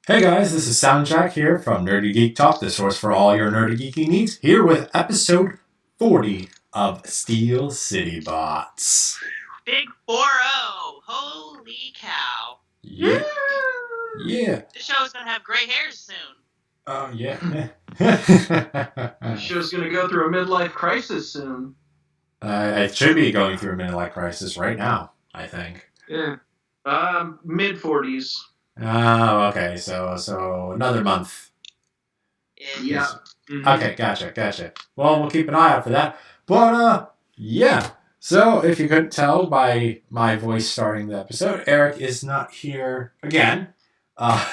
Hey guys, this is SoundJack here from Nerdy Geek Talk, the source for all your nerdy geeky needs, here with episode 40 of Steel City Bots. Big 4-0. Holy cow. Yeah. Yeah. This show's gonna have gray hairs soon. Oh, yeah. This show's gonna go through a midlife crisis soon. It should be going through a midlife crisis right now, I think. Yeah. Mid-40s. Oh, okay. So another month. Yeah. Mm-hmm. Okay, gotcha. Well, we'll keep an eye out for that. But, yeah. So, if you couldn't tell by my voice starting the episode, Eric is not here again.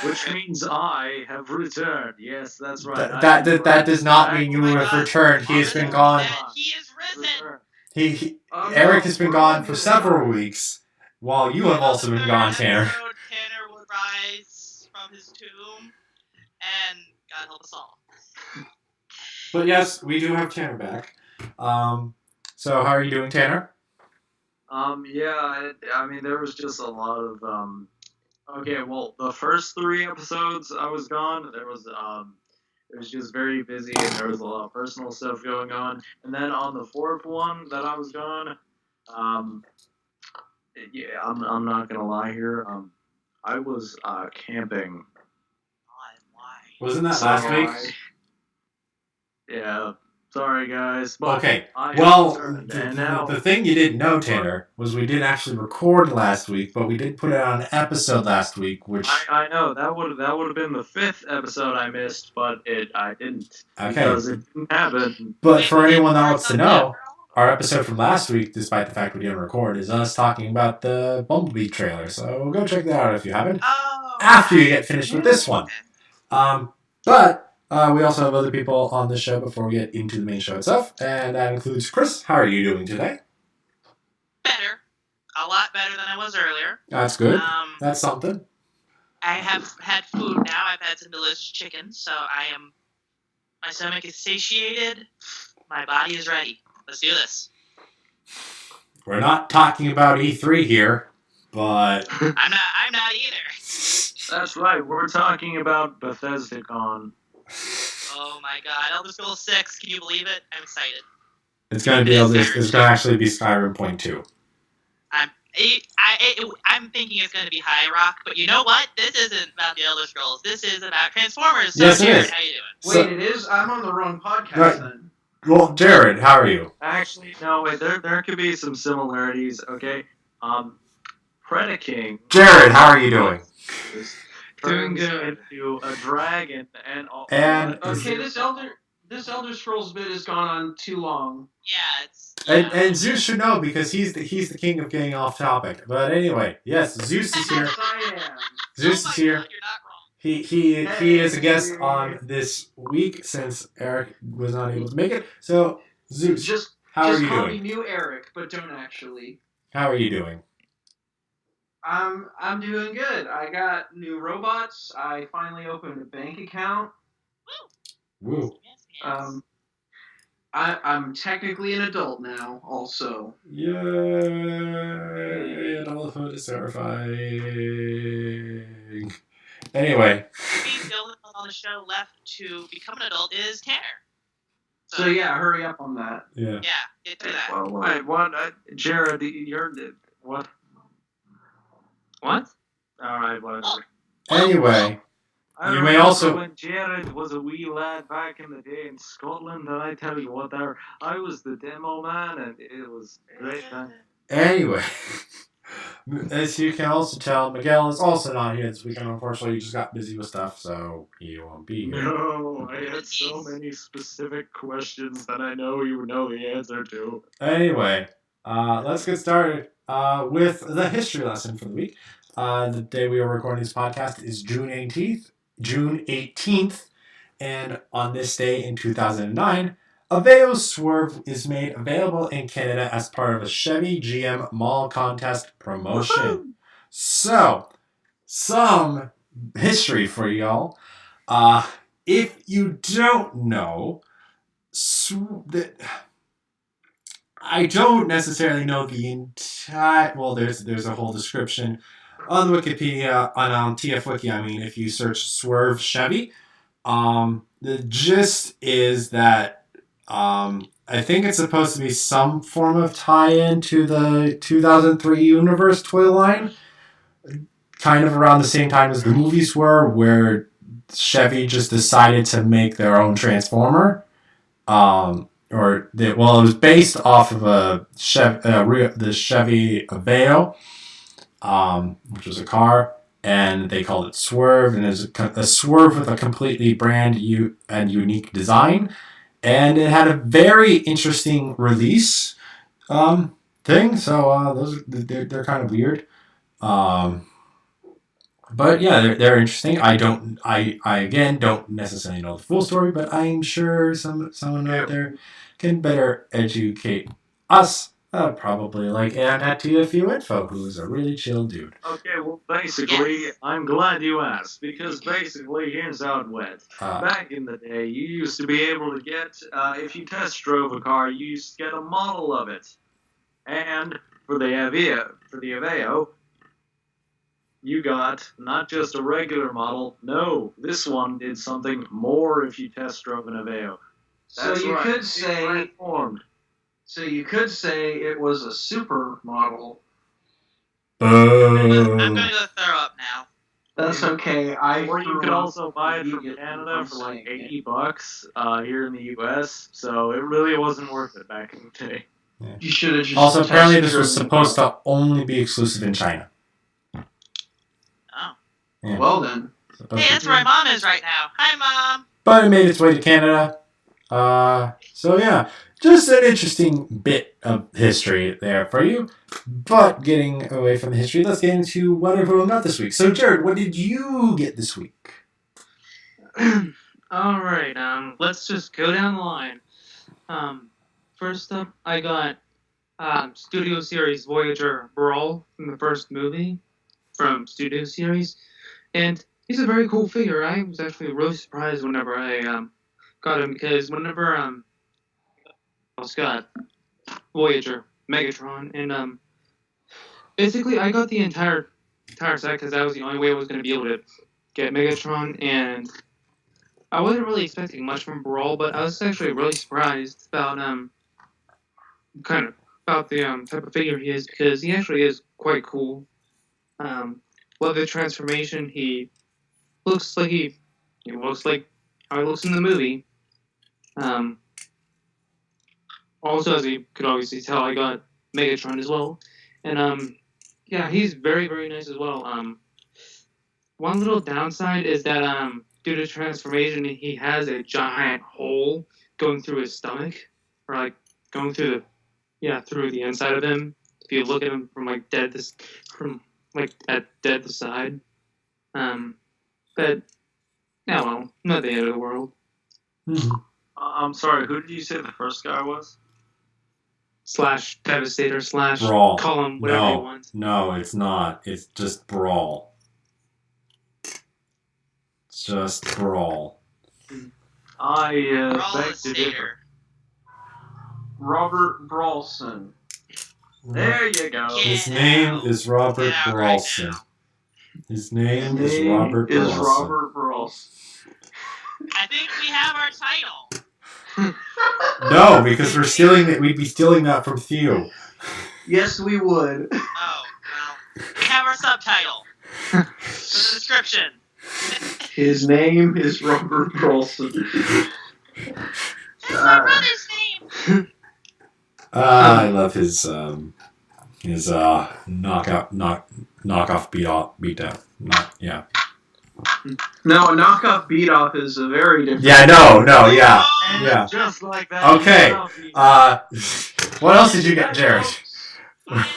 Which means I have returned. Yes, that's right. That does not mean you have returned. He has been gone. He is risen. Eric has been gone for several weeks, while you have also been gone, Tanner. Tanner would rise from his tomb, and God help us all. But yes, we do have Tanner back. So how are you doing, Tanner? Yeah, I mean, there was just a lot of, okay, well, the first 3 episodes I was gone, it was just very busy, and there was a lot of personal stuff going on, and then on the 4th one that I was gone, yeah, I'm not gonna lie here, I was, camping. Why? Wasn't that last week? Yeah. Sorry, guys. But okay. Well, the thing you didn't know, Tanner, was we didn't actually record last week, but we did put it on an episode last week, which I know that would have been the 5th episode I missed, but I didn't. Okay. Because it didn't happen. But for anyone that wants to know, our episode from last week, despite the fact we didn't record, is us talking about the Bumblebee trailer. So go check that out if you haven't. After you get finished with this one. But we also have other people on the show before we get into the main show itself, and that includes Chrys. How are you doing today? Better. A lot better than I was earlier. That's good. That's something. I have had food now. I've had some delicious chicken, so my stomach is satiated. My body is ready. Let's do this. We're not talking about E3 here, but I'm not either. That's right. We're talking about BethesdaCon. Oh my God, Elder Scrolls 6, can you believe it? I'm excited. It's going to be it's going to actually be Skyrim Point 2. I'm thinking it's going to be High Rock, but you know what? This isn't about the Elder Scrolls. This is about Transformers. So yes, it Jared, is. how you doing? Wait, it is? I'm on the wrong podcast right. then. Well, Jared, how are you? Actually, no, wait, there could be some similarities, okay? Predaking. Jared, how are you doing? Doing good. Into a dragon and all. And okay, this Elder Scrolls bit has gone on too long. Yeah, it's. And Zeus should know because he's the king of getting off topic. But anyway, yes, Zeus is here. Yes, I am. Zeus is here. God, you're not wrong. He is a guest on this week since Eric was not able to make it. So Zeus, how are you call doing? me New Eric, but don't actually. How are you doing? I'm doing good. I got new robots. I finally opened a bank account. Woo. Yes. I'm technically an adult now, also. Yay! Adulthood is terrifying. Anyway. The only one on the show left to become an adult is Tanner. So yeah, hurry up on that. Yeah. Yeah, get to that. Well, wait, what? Jared, you're what? What? All right, whatever. Anyway. I You may also when Jared was a wee lad back in the day in Scotland, and I tell you what, I was the demo man, and it was great. Anyway, as you can also tell, Miguel is also not here this weekend. Unfortunately, he just got busy with stuff, so he won't be here. No, I had so many specific questions that I know you would know the answer to. Anyway, let's get started with the history lesson for the week. The day we are recording this podcast is June 18th, and on this day in 2009, Aveo Swerve is made available in Canada as part of a Chevy GM Mall Contest promotion. Woo-hoo! So, some history for y'all. If you don't know, I don't necessarily know the entire. Well, there's a whole description on Wikipedia, on TF Wiki, I mean, if you search Swerve Chevy, the gist is that I think it's supposed to be some form of tie-in to the 2003 Universe toy line, kind of around the same time as the movies were, where Chevy just decided to make their own Transformer. It was based off of the Chevy Aveo, which was a car, and they called it Swerve, and it was a Swerve with a completely brand new and unique design, and it had a very interesting release thing. So they're kind of weird. But yeah, they're interesting. I again don't necessarily know the full story, but I'm sure someone out there can better educate us. Probably like at TFU Info, who's a really chill dude. Okay, well, basically, I'm glad you asked, because basically, here's how it went. Back in the day, you used to be able to get, if you test drove a car, you used to get a model of it. And for the Aveo, you got not just a regular model. No, this one did something more if you test drove an Aveo. So you could say it was a super model. Boom. I'm gonna go throw up now. That's okay. Or you could also buy it from Canada for like $80 here in the U.S. So it really wasn't worth it back in the day. Yeah. You should have just. Also, apparently, this was supposed to only be exclusive in China. Oh. Yeah. Well then. Hey, that's where my mom is right now. Hi, Mom. But it made its way to Canada. So yeah, just an interesting bit of history there for you. But getting away from the history, let's get into what everyone got this week. So Jared, what did you get this week? All right. Let's just go down the line. First up, I got Studio Series Voyager Brawl from the first movie from Studio Series, and he's a very cool figure. I was actually really surprised whenever I got him, because whenever I got Voyager, Megatron, and basically I got the entire set because that was the only way I was going to be able to get Megatron, and I wasn't really expecting much from Brawl, but I was actually really surprised about the type of figure he is, because he actually is quite cool. Love the transformation. He looks like he looks like how he looks in the movie. Also, as you could obviously tell, I got Megatron as well, and yeah, he's very, very nice as well. One little downside is that due to transformation, he has a giant hole going through his stomach, or like going through the inside of him. If you look at him from dead to side, but yeah, well, not the end of the world. I'm sorry, who did you say the first guy was? / Devastator / Brawl. Call him whatever you want. No, it's not. It's just Brawl. It's just Brawl. I Brawl beg is to differ. Satyr. Robert Brawlson. There you go. Yeah. His name is Robert Get out right Brawlson. now. His name is Robert Brawlson. Robert Brawlson. I think we have our title. No, because we're stealing it. We'd be stealing that from Theo. Yes, we would. Oh, well, we have our subtitle. For the description. His name is Robert Brawlson. That's my brother's name. I love his knockoff beatdown. Yeah. No, a knockoff beat-off is a very different... Yeah, no, yeah. Oh, Yeah. Just like that. Okay. What else did you get, Jared? Sayonara,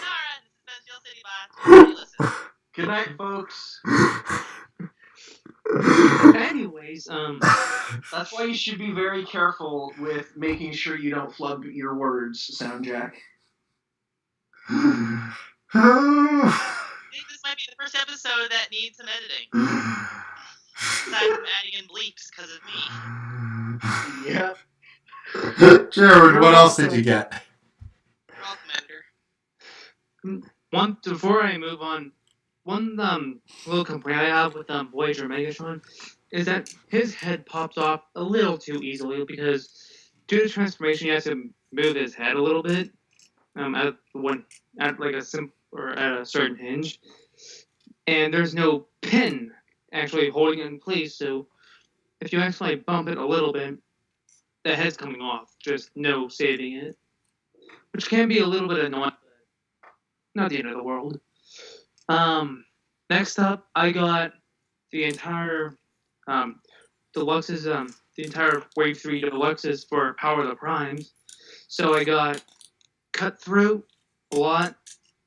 Special City Bots. Listen. Good night, folks. Anyways, That's why you should be very careful with making sure you don't flub your words, SoundJack. I think this might be the first episode that needs some editing. Aside from adding in bleeps because of me. Yeah. Jared, what else did you get? You're welcome, editor. before I move on one little complaint I have with Voyager Megatron is that his head pops off a little too easily because due to transformation, he has to move his head a little bit at a certain hinge, and there's no pin actually holding it in place. So if you actually bump it a little bit, the head's coming off. Just no saving it, which can be a little bit annoying, but not the end of the world. Next up, I got the entire deluxes, the entire Wave 3 deluxes for Power of the Primes. So I got Cutthroat, Blot,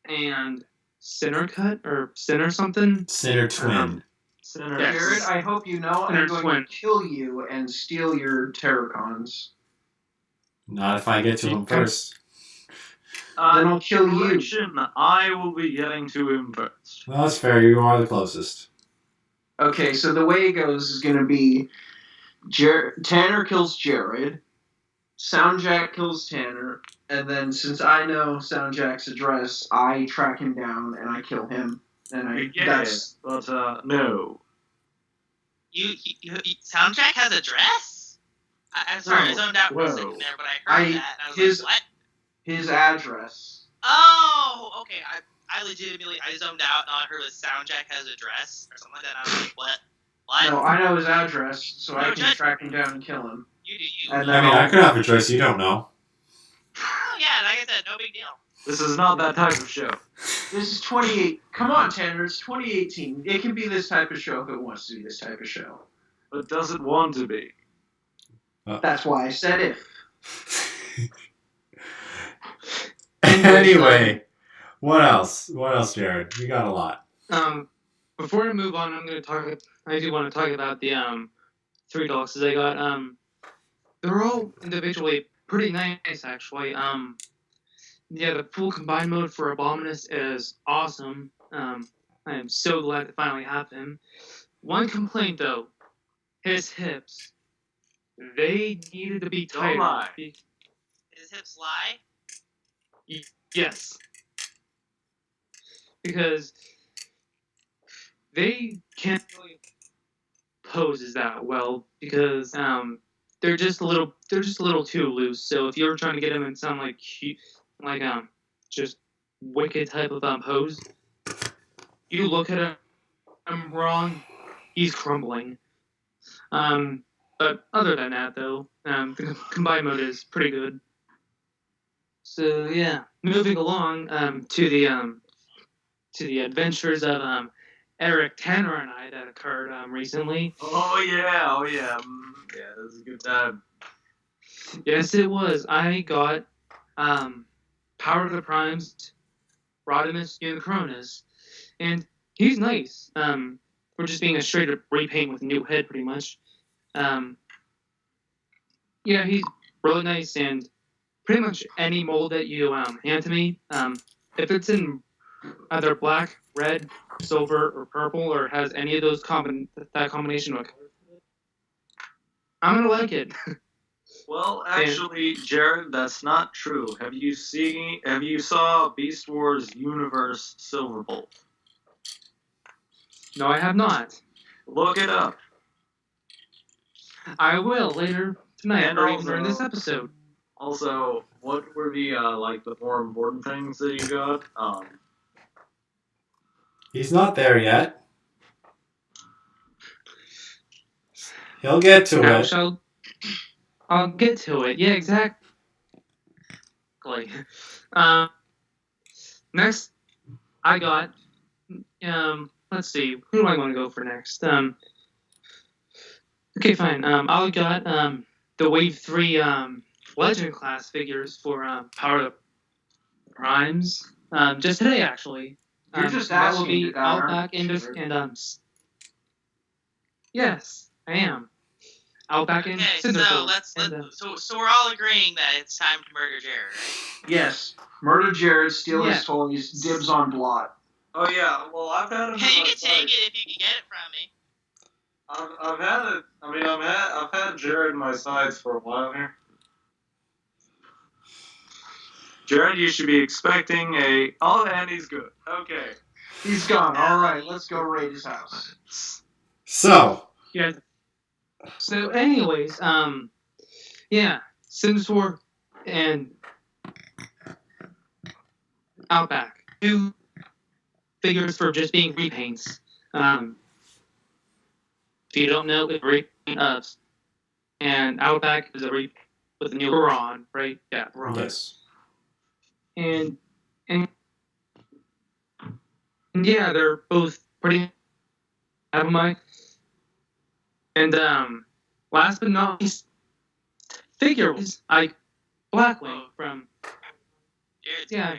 and Sinner Cut, or Sinner something. Sinner Twin. Sinner. Yes. Jared, I hope you know Sinner I'm going Twin. to kill you and steal your Terracons. Not if I get to him first. Then I'll kill you. Correction, I will be getting to him first. Well, that's fair. You are the closest. Okay, so the way it goes is going to be Tanner kills Jared, SoundJack kills Tanner, and then since I know SoundJack's address, I track him down and I kill him. And Yes, but no. You SoundJack has a dress? I'm sorry, I zoned out for a Whoa. second there, but I heard that. And I was like, what? his address. Oh, okay. I legitimately, I zoned out and all I heard was SoundJack has a dress or something like that. And I was like, what? What? No, I know his address, so No, I can just- track him down and kill him. You do you. And I mean, I could have a choice. You don't know. Oh, yeah, like I said, no big deal. This is not that type of show. This is 28. Come on, Tanner. It's 2018. It can be this type of show if it wants to be this type of show. But does it want to be? That's why I said if. Anyway, what else? What else, Jared? We got a lot. Before I move on, I do want to talk about the 3 deluxes I got. They're all individually pretty nice, actually. Yeah, the full combined mode for Abominus is awesome. I am so glad to finally have him. One complaint, though, his hips. They needed to be Don't tighter. lie. His hips lie? Yes. Because they can't really pose as that well because they're just a little too loose. So if you're trying to get them in some just wicked type of pose, you look at him wrong, he's crumbling. But other than that, though, the combined mode is pretty good. So yeah, moving along to the adventures of Eric, Tanner, and I that occurred recently. Oh yeah. Yeah, it was a good time. Yes, it was. I got Power of the Primes, Rodimus Unicronus, and he's nice. We're just being a straight up repaint with a new head, pretty much. Yeah, he's really nice, and pretty much any mold that you hand to me, if it's in either black, red, silver, or purple, or has any of those that combination of colors, I'm gonna like it. Well, actually, Jared, that's not true. Have you saw Beast Wars Universe Silverbolt? No, I have not. Look it up. I will later tonight, And or even also- during this episode. Also, what were the the more important things that you got? He's not there yet. He'll get to it. I'll get to it. Yeah, exactly. Next, I got. Let's see. Who do I want to go for next? Okay, fine. I got the Wave 3 Legend class figures for Power of the Primes. Just today, actually. You're just that will asking be that, aren't Outback you, and Stuart? yes, I am. Outback and Okay, Cindercore. so we're all agreeing that it's time to murder Jared, right? Yes. Murder Jared, steal Yeah. his toys, dibs on Blot. Oh yeah, well I've had him. Hey, you can take it if you can get it from me. I've had it. I mean, I've had Jared in my sides for a while here. Jared, you should be expecting a. Oh, and he's good. Okay. He's gone. All right, let's go raid his house. So. Yeah. So, anyways, yeah, Sims 4 and Outback. 2 figures for just being repaints. If you don't know, it's a repaint of, and Outback is a repaint with a new Ron, right? Yeah, Ron. Yes. And yeah, they're both pretty Adamite. And last but not least, figure-wise, Blackwing from Yeah.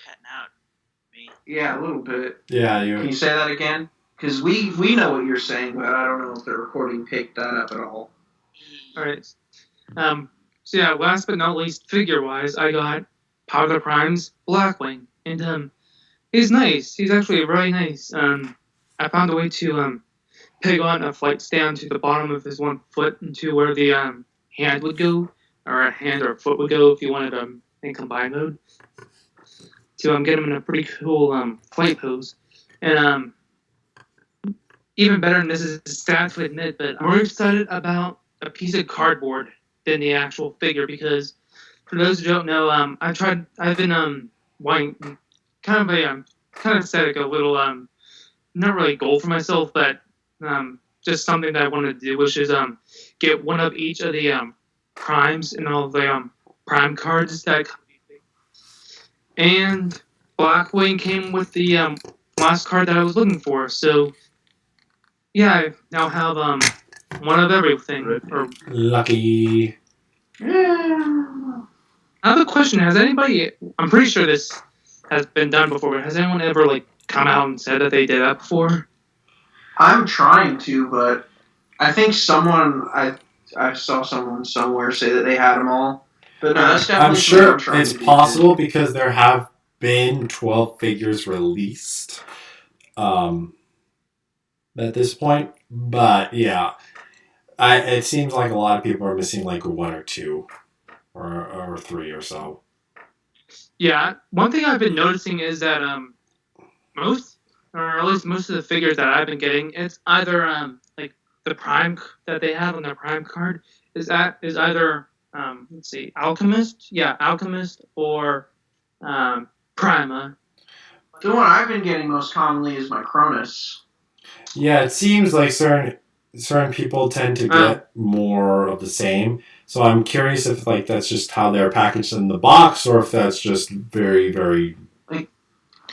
Cutting out me. Yeah, a little bit. Yeah, Can you say that again? Because we know what you're saying, but I don't know if the recording picked that up at all. Alright. So yeah, last but not least, figure-wise, I got Powder Prime's Blackwing. And he's nice. He's actually very nice. I found a way to peg on a flight stand to the bottom of his one foot into where the hand would go, or a hand or a foot would go if you wanted in combine mode. To get him in a pretty cool flight pose. And even better, and this is sad to admit, but I'm more excited about a piece of cardboard than the actual figure, because for those who don't know, I've been wanting kind of set like a little not really goal for myself, but just something that I wanted to do, which is get one of each of the primes and all the prime cards that come. And Blackwing came with the last card that I was looking for, so yeah, I now have one of everything. Or Lucky. Yeah. I have a question. Has anybody? I'm pretty sure this has been done before. But has anyone ever come out and said that they did that before? I'm trying to, but I think I saw someone somewhere say that they had them all. But no, that's definitely I'm sure trying it's to do possible because there have been 12 figures released at this point. But yeah, it seems like a lot of people are missing one or two or three or so. Yeah, one thing I've been noticing is that most, or at least most of the figures that I've been getting, it's either the prime that they have on their prime card is either let's see, Alchemist, or Prima. The one I've been getting most commonly is my Cronus. Yeah, it seems like certain people tend to get more of the same. So I'm curious if that's just how they're packaged in the box, or if that's just very, very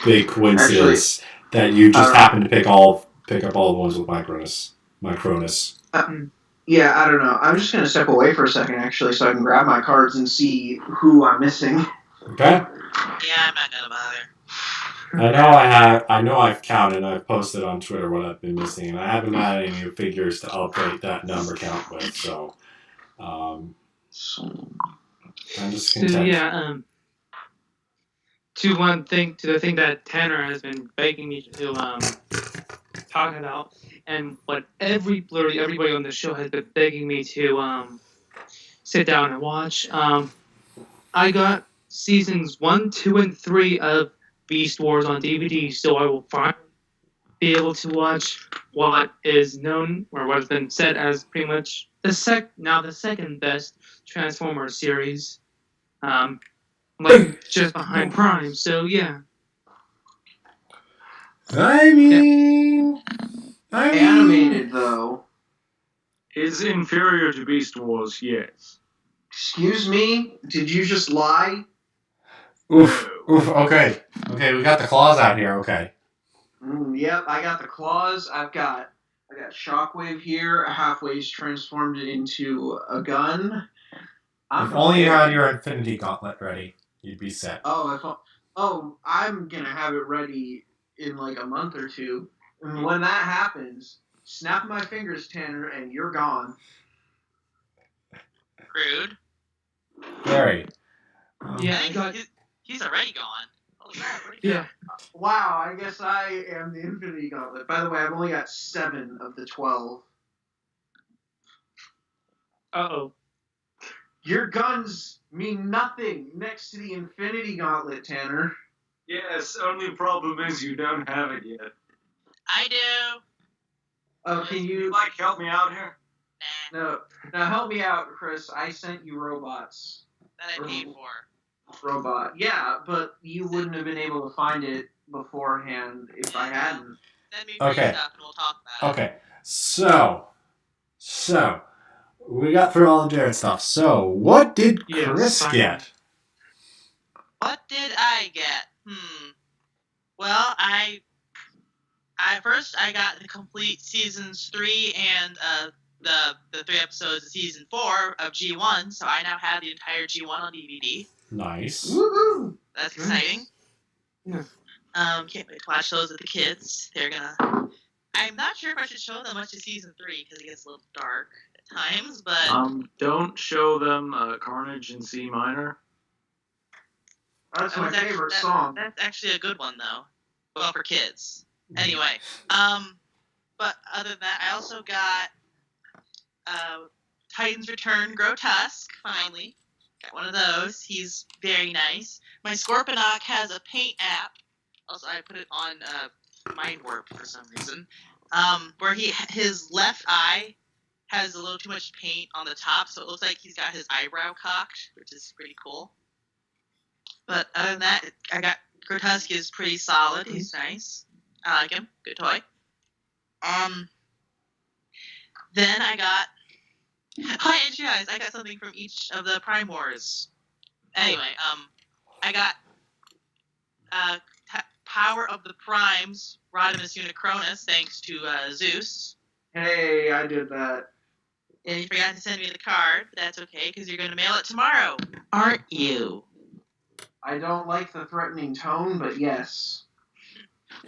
big coincidence that you just happen to pick up all the ones with my Cronus. Yeah, I don't know. I'm just gonna step away for a second, actually, so I can grab my cards and see who I'm missing. Okay. Yeah, I'm not gonna bother. I know I've counted and I've posted on Twitter what I've been missing, and I haven't had any new figures to update that number count with, so I'm just content. So yeah, to the thing that Tanner has been begging me to talk about, and what everybody on the show has been begging me to sit down and watch. I got seasons 1, 2, and 3 of Beast Wars on DVD, so I will finally be able to watch what is known, or what has been said as pretty much the second best Transformers series, just behind Prime. So yeah. I mean, Animated though is inferior to Beast Wars. Yes. Excuse me? Did you just lie? Oof. Okay, we got the claws out here. Okay. Yep, I got the claws. I got Shockwave here. Halfway's transformed it into a gun. If only you had your Infinity Gauntlet ready, you'd be set. I'm gonna have it ready in a month or two. And when that happens, snap my fingers, Tanner, and you're gone. Rude. Very. Yeah, he's already gone. Holy crap, yeah. Wow, I guess I am the Infinity Gauntlet. By the way, I've only got 7 of the 12. Uh-oh. Your guns mean nothing next to the Infinity Gauntlet, Tanner. Yes, only problem is you don't have it yet. I do. Can You you... help me out here? Nah, No. Now help me out, Chris. I sent you robots. that I paid for. Robot. Yeah, but you wouldn't have been able to find it beforehand if I hadn't. Send me free Okay. stuff and we'll talk about it. Okay. So we got through all the Jared stuff. So what did Yes, Chrys finally. get? What did I get? Well, I first got the complete seasons 3 and the 3 episodes of season 4 of G1, so I now have the entire G1 on DVD. Nice. Woohoo! That's exciting. Yeah. Can't wait to watch those with the kids. They're gonna. I'm not sure if I should show them much of season 3 because it gets a little dark at times, but Don't show them Carnage in C minor. That's that my was actually- favorite that- song. That's actually a good one though. Well, for kids. Anyway, but other than that, I also got Titan's Return Grotesque, finally. Got one of those. He's very nice. My Scorponok has a paint app. Also, I put it on Mind Warp for some reason. Where his left eye has a little too much paint on the top, so it looks like he's got his eyebrow cocked, which is pretty cool. But other than that, I got Grotesque is pretty solid. He's nice. I like him. Good toy. Then I got... Hi, and you guys, I got something from each of the Prime Wars. Anyway, I got Power of the Primes, Rodimus Unicronus, thanks to Zeus. Hey, I did that. And you forgot to send me the card, but that's okay, because you're going to mail it tomorrow. Aren't you? I don't like the threatening tone, but yes.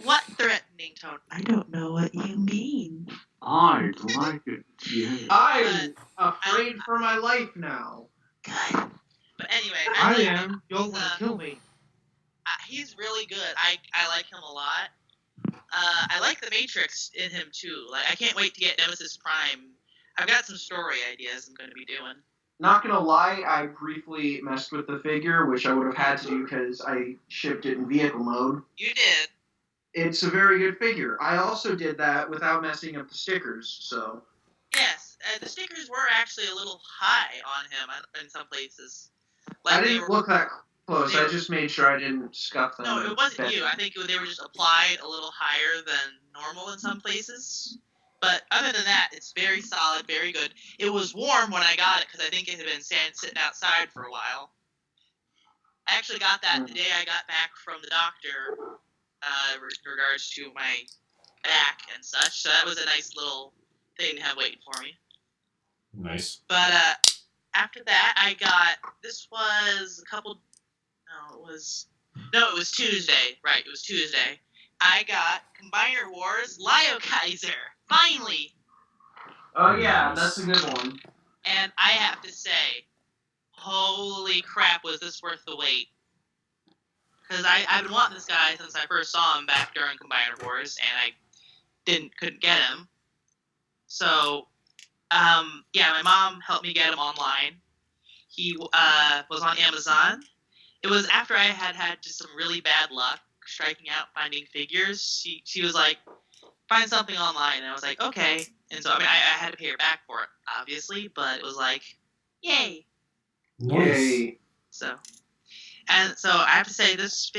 What threatening tone? I don't know what you mean. I'd like it. Yeah. I'm afraid for my life now. Good. But anyway, I like am. You'll want to kill me. he's really good. I like him a lot. I like the Matrix in him too. Like, I can't wait to get Nemesis Prime. I've got some story ideas I'm going to be doing. Not gonna lie, I briefly messed with the figure, which I would have had to do because I shipped it in vehicle mode. You did. It's a very good figure. I also did that without messing up the stickers, so... Yes, the stickers were actually a little high on him in some places. I they didn't were- look that close. they I were- just made sure I didn't scuff them. No, it wasn't you. I think they were just applied a little higher than normal in some places. But other than that, it's very solid, very good. It was warm when I got it because I think it had been sitting outside for a while. I actually got that the day I got back from the doctor in regards to my back and such. So that was a nice little thing to have waiting for me. Nice. But after that, I got, this was it was Tuesday. Right, it was Tuesday. I got Combiner Wars Lio Kaiser. Finally! Oh yeah, that's a good one. And I have to say, holy crap, was this worth the wait. Because I've been wanting this guy since I first saw him back during Combiner Wars, and I couldn't get him. So, my mom helped me get him online. He was on Amazon. It was after I had just some really bad luck striking out finding figures. She was like, find something online. And I was like, okay. And so, I had to pay her back for it, obviously, but it was like, yay. Nice. Yay. So I have to say, these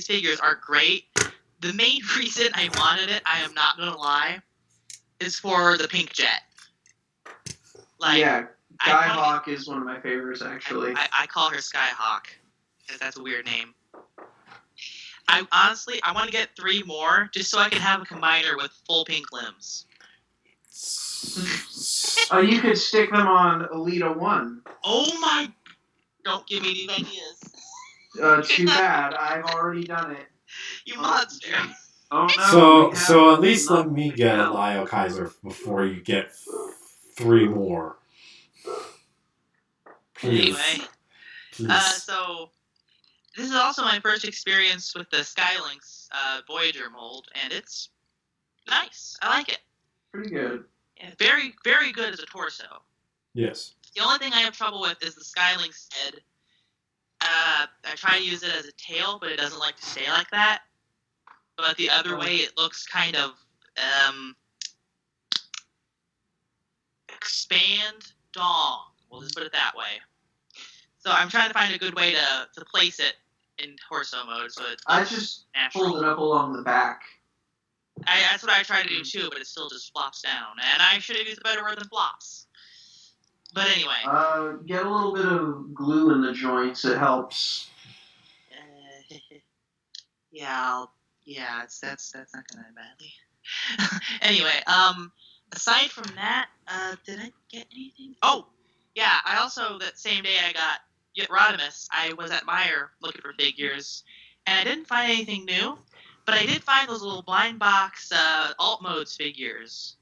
figures are great. The main reason I wanted it, I am not going to lie, is for the pink jet. Yeah, Skyhawk is one of my favorites, actually. I call her Skyhawk, because that's a weird name. I want to get 3 more, just so I can have a combiner with full pink limbs. You could stick them on Alita 1. Oh my... Don't give me these ideas. Too bad. I've already done it. You monster. Oh no. So at least let me get a Lio Kaiser before you get 3 more. Please. Anyway. Please. So, this is also my first experience with the Skylinks Voyager mold, and it's nice. I like it. Pretty good. And very, very good as a torso. Yes. The only thing I have trouble with is the Skylink's head. I try to use it as a tail, but it doesn't like to stay like that. But the other way, it looks kind of expand dong. We'll just put it that way. So I'm trying to find a good way to place it in torso mode, so it's I just natural. pulled it up along the back. That's what I try to do too, but it still just flops down. And I should have used a better word than flops. But anyway. Get a little bit of glue in the joints. It helps. That's not gonna end badly. Anyway, aside from that, did I get anything? Oh, yeah. I also that same day I got Rodimus. I was at Meijer looking for figures, and I didn't find anything new, but I did find those little blind box alt modes figures.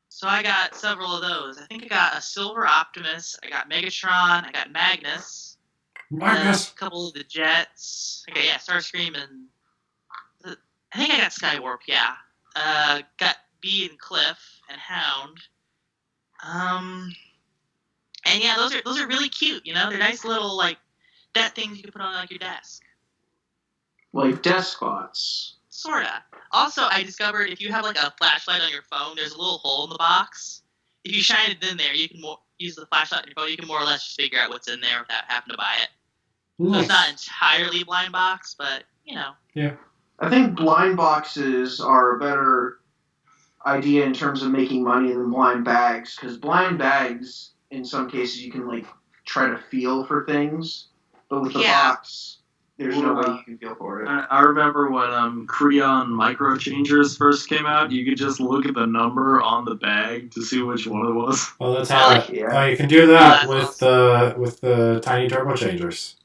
So I got several of those. I think I got a Silver Optimus. I got Megatron. I got Magnus. A couple of the Jets. Okay, yeah, Starscream and I think I got Skywarp. Yeah. Got Bee and Cliff and Hound. And yeah, those are really cute. You know, they're nice little like that things you can put on like your desk. Like desk spots. Sorta. Also, I discovered if you have like a flashlight on your phone, there's a little hole in the box. If you shine it in there, you can use the flashlight on your phone. You can more or less just figure out what's in there without having to buy it. Nice. So it's not entirely blind box, but you know. Yeah. I think blind boxes are a better idea in terms of making money than blind bags, because blind bags, in some cases, you can like try to feel for things, but with the box, there's no way you can feel for it. I remember when Creon micro changers first came out, you could just look at the number on the bag to see which one it was. Well, that's how you can do that with the tiny turbo changers.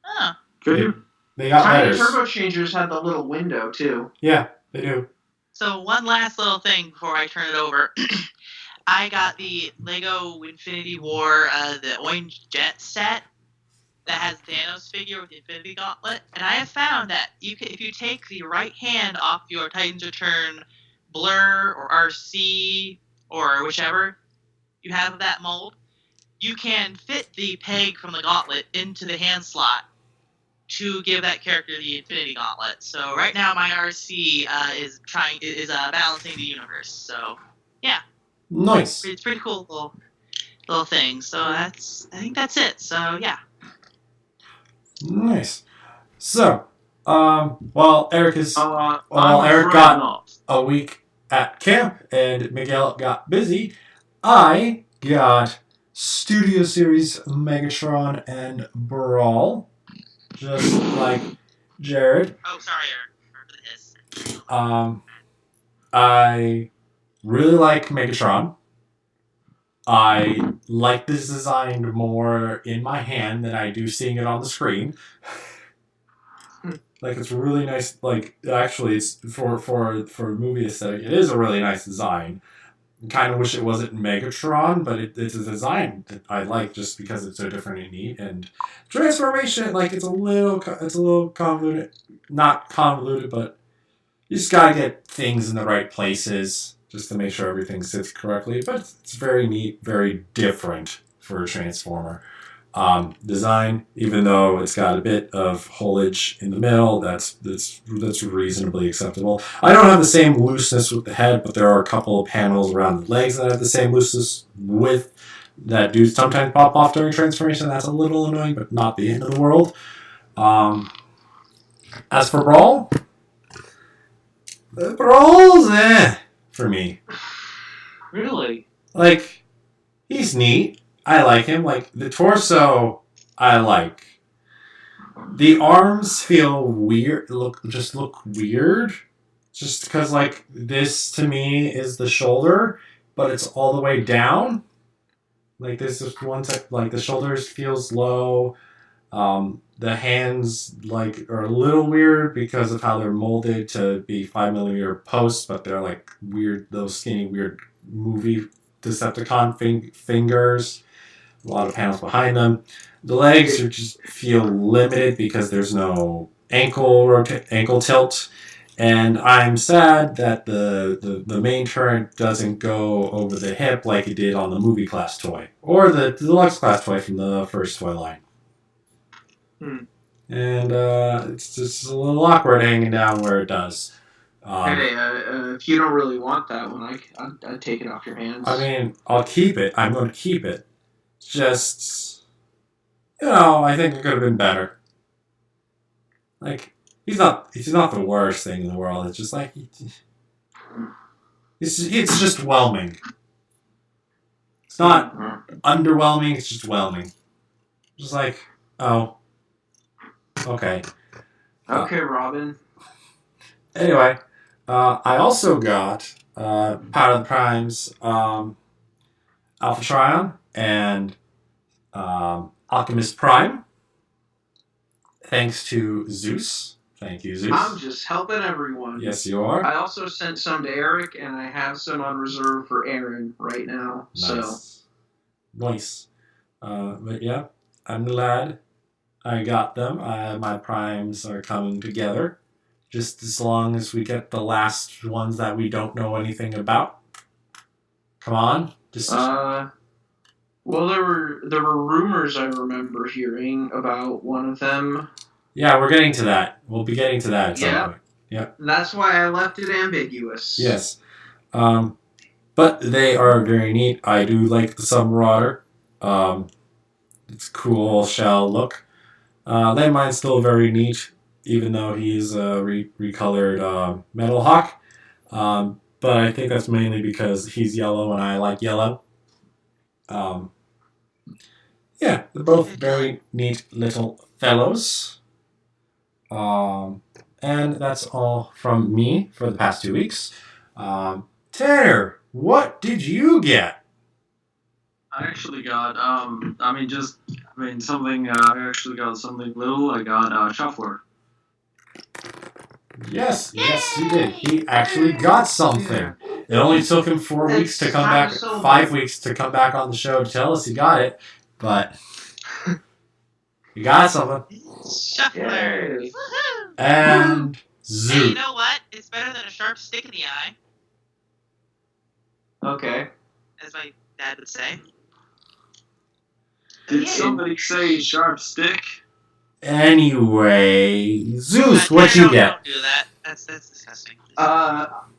Huh. Could you? They got Tiny letters. turbo changers had the little window too. Yeah, they do. So one last little thing before I turn it over. I got the Lego Infinity War, the Orange Jet set that has Thanos figure with the Infinity Gauntlet, and I have found that if you take the right hand off your Titans Return Blur or RC or whichever you have of that mold, you can fit the peg from the Gauntlet into the hand slot to give that character the Infinity Gauntlet. So right now my RC is balancing the universe. So yeah, nice. It's pretty cool little thing. So I think that's it. So yeah. Nice. So, while Eric Eric got a week at camp and Miguel got busy, I got Studio Series Megatron and Brawl. Just like Jared. Oh, sorry, Eric. I really like Megatron. I like this design more in my hand than I do seeing it on the screen. Like, it's really nice. Like, actually, it's for movie aesthetic, it is a really nice design. Kind of wish it wasn't Megatron, but it's a design that I like just because it's so different and neat. And transformation, like, it's a little convoluted. Not convoluted, but you just gotta get things in the right places just to make sure everything sits correctly. But it's very neat, very different for a Transformer. Design, even though it's got a bit of holage in the middle, that's reasonably acceptable. I don't have the same looseness with the head, but there are a couple of panels around the legs that have the same looseness with that do sometimes pop off during transformation. That's a little annoying, but not the end of the world. As for Brawl, Brawl's for me. Really? Like, he's neat. I like him. Like, the torso, I like. The arms feel weird. Look weird. Just because, like, this to me is the shoulder, but it's all the way down. Like, this is one side, like, the shoulders feels low. The hands, like, are a little weird because of how they're molded to be 5mm posts, but they're, like, weird, those skinny, weird movie Decepticon fingers. A lot of panels behind them. The legs just feel limited because there's no ankle tilt, and I'm sad that the main turret doesn't go over the hip like it did on the movie class toy or the deluxe class toy from the first toy line. And it's just a little awkward hanging down where it does. Hey, if you don't really want that one, I'd take it off your hands. I mean, I'll keep it. I'm going to keep it. Just, I think it could have been better. Like, he's not the worst thing in the world. It's just like, it's just whelming. It's not underwhelming, it's just whelming. Just like, oh, okay. Okay, Robin. Anyway, I also got Power of the Primes, Alpha Trion, and Alchemist Prime. Thanks to Zeus. Thank you, Zeus. I'm just helping everyone. Yes, you are. I also sent some to Eric, and I have some on reserve for Aaron right now. Nice. Nice. But yeah, I'm glad I got them. My primes are coming together. Just as long as we get the last ones that we don't know anything about. Come on. Just well, there were rumors I remember hearing about one of them. Yeah, we're getting to that. We'll be getting to that at some point. Yeah. That's why I left it ambiguous. Yes. But they are very neat. I do like the Submarauder. It's a cool shell look. Landmine's still very neat, even though he's a recolored Metal Hawk. But I think that's mainly because he's yellow and I like yellow. Yeah, they're both very neat little fellows. And that's all from me for the past 2 weeks. Tanner, what did you get? I actually got, something, I actually got something little. I got Shuffler. Yes, he did. He actually got something. It only took him 4 weeks to come back, 5 weeks to come back on the show to tell us he got it, but he got something. Shuffler. Woohoo! And Zeus. Hey, you know what? It's better than a sharp stick in the eye. Okay. As my dad would say. Did somebody say sharp stick? Anyway, Zeus, what you get? Don't do that. That's disgusting.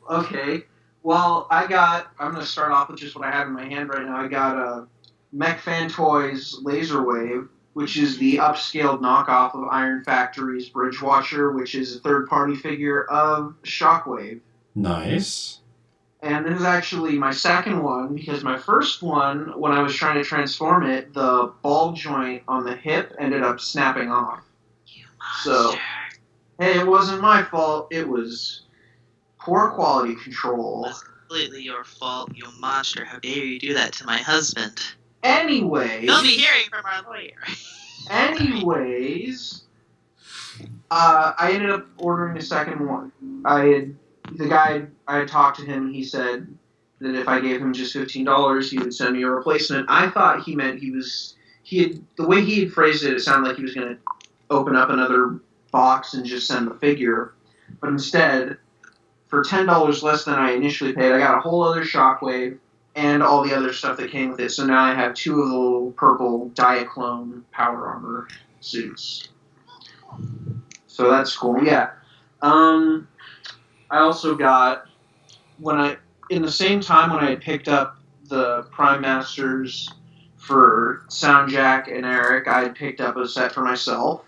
Okay. Well, I'm going to start off with just what I have in my hand right now. I got Mech Fan Toys Laser Wave, which is the upscaled knockoff of Iron Factory's Bridgewatcher, which is a third-party figure of Shockwave. Nice. And this is actually my second one, because my first one, when I was trying to transform it, the ball joint on the hip ended up snapping off. You monster. So, hey, it wasn't my fault. It was poor quality control. It was completely your fault, you monster. How dare you do that to my husband? Anyways... You'll be hearing from our lawyer. Anyways, I ended up ordering a second one. The guy, I had talked to him, he said that if I gave him just $15, he would send me a replacement. I thought he meant the way he had phrased it, it sounded like he was going to open up another box and just send the figure. But instead, for $10 less than I initially paid, I got a whole other Shockwave and all the other stuff that came with it. So now I have two of the little purple Diaclone power armor suits. So that's cool. Yeah. I also got, in the same time when I had picked up the Prime Masters for SoundJack and Eric, I had picked up a set for myself.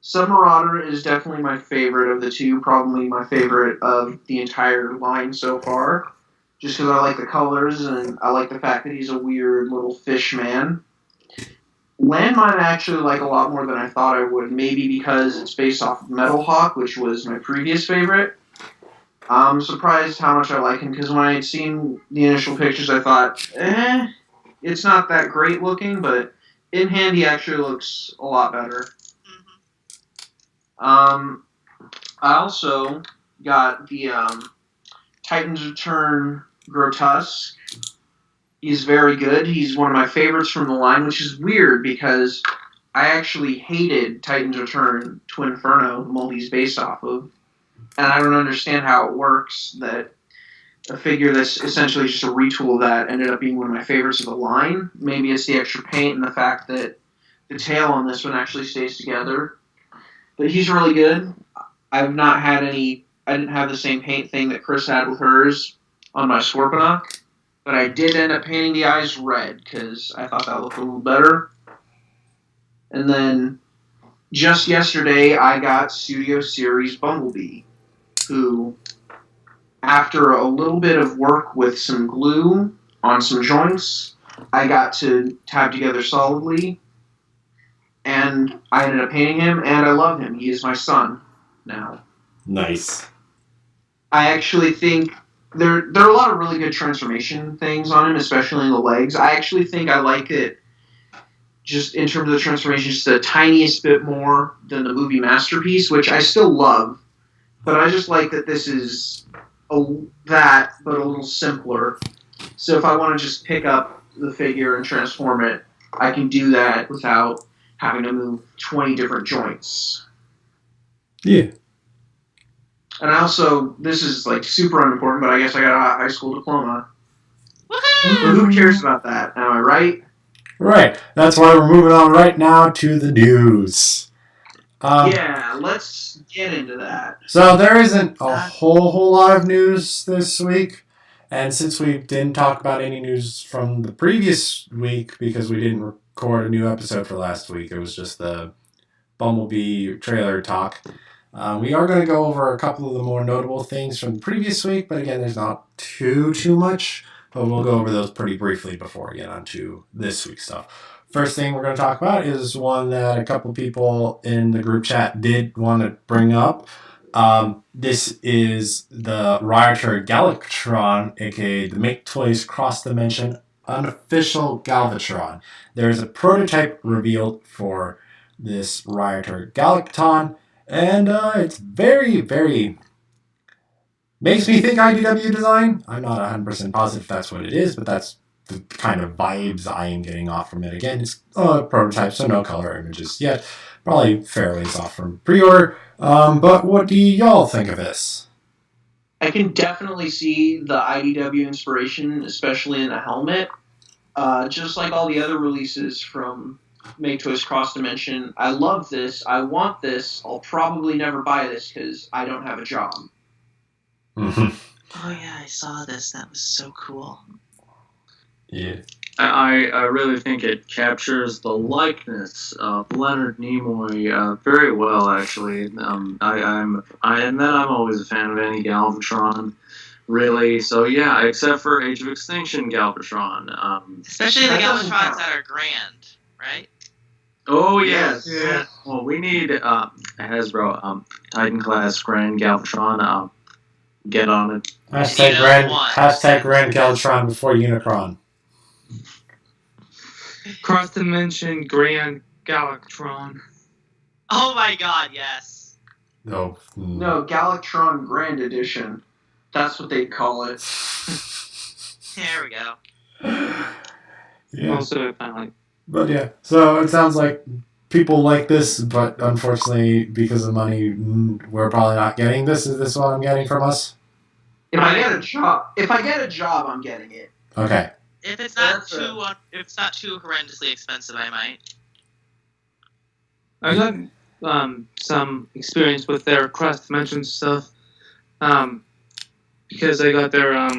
Submarauder is definitely my favorite of the two, probably my favorite of the entire line so far, just because I like the colors and I like the fact that he's a weird little fish man. Landmine I actually like a lot more than I thought I would, maybe because it's based off of Metal Hawk, which was my previous favorite. I'm surprised how much I like him, because when I had seen the initial pictures, I thought, it's not that great looking, but in hand he actually looks a lot better. I also got the Titans Return Grotesque. He's very good. He's one of my favorites from the line, which is weird because I actually hated Titans Return Twinferno, the mold he's based off of. And I don't understand how it works that a figure that's essentially just a retool of that ended up being one of my favorites of the line. Maybe it's the extra paint and the fact that the tail on this one actually stays together. But he's really good. I've not had any... I didn't have the same paint thing that Chrys had with hers on my Scorponok. But I did end up painting the eyes red because I thought that looked a little better. And then just yesterday, I got Studio Series Bumblebee, who, after a little bit of work with some glue on some joints, I got to tab together solidly. And I ended up painting him, and I love him. He is my son now. Nice. I actually think there are a lot of really good transformation things on him, especially in the legs. I actually think I like it just in terms of the transformation, just the tiniest bit more than the movie Masterpiece, which I still love. But I just like that this is that, but a little simpler. So if I want to just pick up the figure and transform it, I can do that without having to move 20 different joints. Yeah. And I also, this is like super unimportant, but I guess I got a high school diploma. Woohoo! Who cares about that? Am I right? Right. That's why we're moving on right now to the news. Yeah, let's get into that. So there isn't a whole lot of news this week. And since we didn't talk about any news from the previous week because we didn't record a new episode for last week, it was just the Bumblebee trailer talk. We are going to go over a couple of the more notable things from the previous week, but again, there's not too much. But we'll go over those pretty briefly before we get on to this week's stuff. First thing we're going to talk about is one that a couple people in the group chat did want to bring up. This is the Rioter Galvatron, aka the Make Toys Cross Dimension unofficial Galvatron. There's a prototype revealed for this Rioter Galvatron, and it's very, very... makes me think IDW design. I'm not 100% positive that's what it is, but that's the kind of vibes I am getting off from it. Again, it's a prototype, so no color images yet. Probably fairly soft from pre-order. But what do y'all think of this? I can definitely see the IDW inspiration, especially in the helmet. Just like all the other releases from Make Toys Cross Dimension. I love this. I want this. I'll probably never buy this because I don't have a job. Mm-hmm. Oh yeah, I saw this. That was so cool. Yeah. I really think it captures the likeness of Leonard Nimoy very well, actually. I'm always a fan of any Galvatron, really. So yeah, except for Age of Extinction Galvatron. Especially the Galvatrons that are grand, right? Oh yes. Yes. Well, we need Hasbro Titan class Grand Galvatron. Get on it. Hashtag Grand Galvatron before Unicron. Cross Dimension Grand Galactron. Oh my god, yes. No. No, Galactron Grand Edition. That's what they call it. There we go. Yeah. Also, kind of like. But yeah, so it sounds like people like this, but unfortunately, because of money, we're probably not getting this. Is this what I'm getting from us? If I get a job, I'm getting it. Okay. If it's not too horrendously expensive, I might. I got some experience with their cross dimension stuff. Because I got their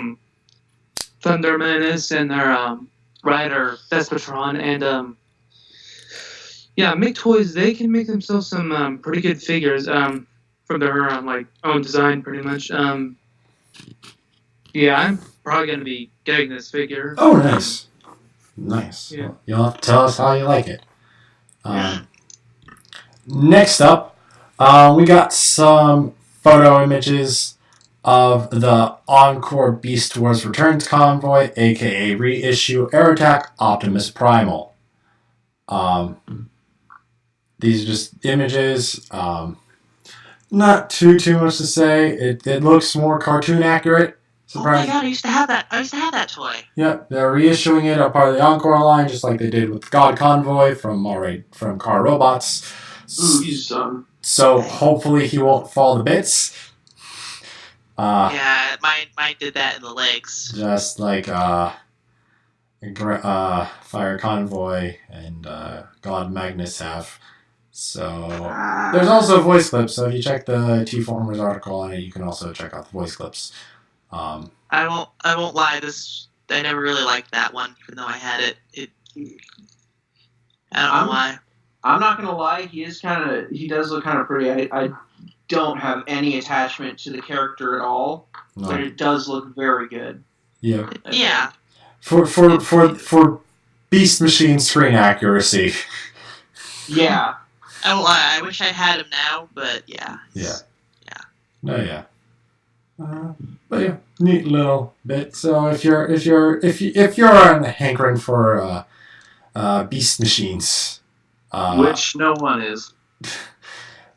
Thunder Menace and their Rider Despotron, and yeah, Make Toys, they can make themselves some pretty good figures from their own design, pretty much. Yeah, I'm probably gonna be getting this figure. Oh, nice. Nice. Yeah. Well, you'll have to tell us how you like it. Yeah. Next up, we got some photo images of the Encore Beast Wars Returns Convoy, aka Reissue Air Attack Optimus Primal. These are just images. Not too much to say. It looks more cartoon accurate. Surprise. Oh my god, I used to have that toy. Yep, they're reissuing it as part of the Encore line, just like they did with God Convoy from Car Robots. Ooh, so hopefully he won't fall to bits. Yeah, mine did that in the legs. Just like Fire Convoy and God Magnus have. So there's also voice clips. So if you check the T-Formers article on it, you can also check out the voice clips. I won't lie. I never really liked that one, even though I had it. I don't know why. I'm not gonna lie. He does look kind of pretty. I don't have any attachment to the character at all, but it does look very good. Yeah. Yeah. For Beast Machine screen accuracy. Yeah. I won't lie. I wish I had him now, but yeah. Yeah. No, yeah. But yeah, neat little bit. So if you're on the hankering for Beast Machines, which no one is,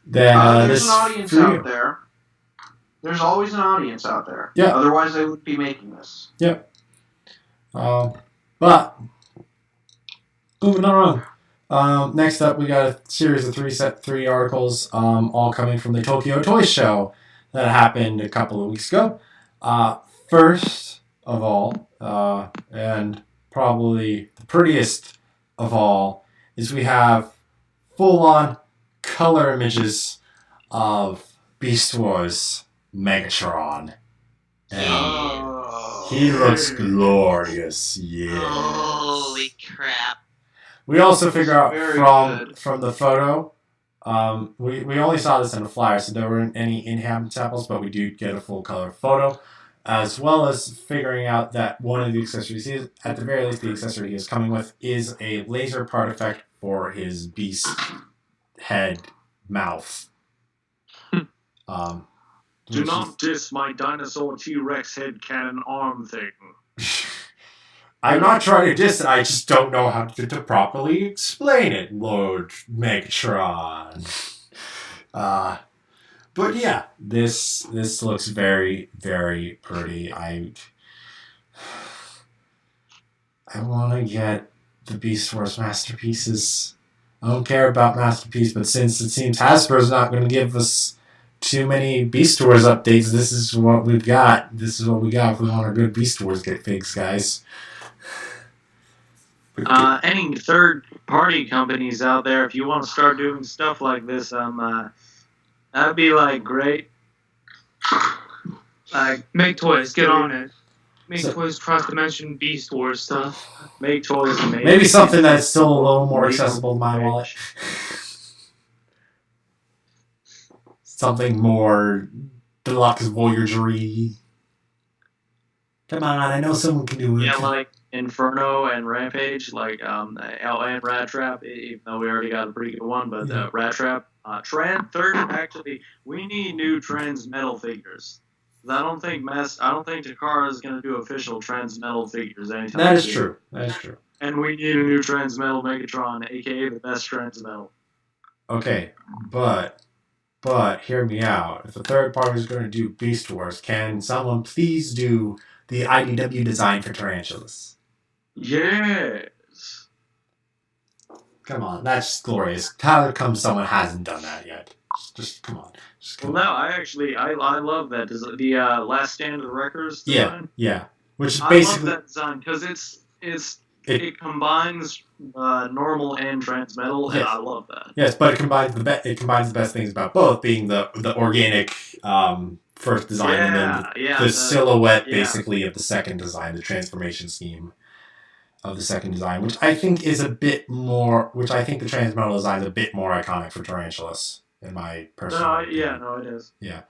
then there's an audience out there. There's always an audience out there. Yeah. Otherwise, they would be making this. Yep. But moving on. Next up, we got a series of three articles, all coming from the Tokyo Toy Show that happened a couple of weeks ago. First of all, and probably the prettiest of all, is we have full-on color images of Beast Wars Megatron. And he looks glorious. Yeah. Holy crap. We also figure out from the photo, we only saw this in a flyer, so there weren't any in-hand samples, but we do get a full color photo, as well as figuring out that one of the accessories, at the very least the accessory he is coming with, is a laser part effect for his beast head mouth. Do not diss my dinosaur T-Rex head cannon arm thing. I'm not trying to diss it, I just don't know how to properly explain it, Lord Megatron. But yeah, this looks very, very pretty. I want to get the Beast Wars Masterpieces. I don't care about Masterpiece, but since it seems Hasbro's not going to give us too many Beast Wars updates, this is what we've got. This is what we got if we want our good Beast Wars figs, guys. Any third-party companies out there, if you want to start doing stuff like this, that'd be great. Make toys, get on it. Make toys cross-dimension Beast Wars stuff. Make toys amazing. Maybe something that's still a little more accessible to my wallet. Something more deluxe voyagery. Come on, I know someone can do it. Yeah, like Inferno and Rampage, and Rat Trap, even though we already got a pretty good one, but Rat Trap. We need new Trans Metal figures. I don't think Takara is going to do official Trans Metal figures anytime soon. That is true. That is true. And we need a new Trans Metal Megatron, aka the best Trans Metal. Okay, but hear me out. If a third party is going to do Beast Wars, can someone please do the IDW design for Tarantulas? Yes. Come on, that's glorious. How come someone hasn't done that yet? Just come on. I love that. The Last Stand of the Wreckers design? Yeah. Which is basically... I love that design because it combines normal and trans metal, and I love that. Yes, but it combines the best things about both, being the organic first design and then the silhouette basically of the second design, the transformation scheme of the second design, which I think the trans metal design is a bit more iconic for Tarantulas, in my personal opinion. It is. Yeah.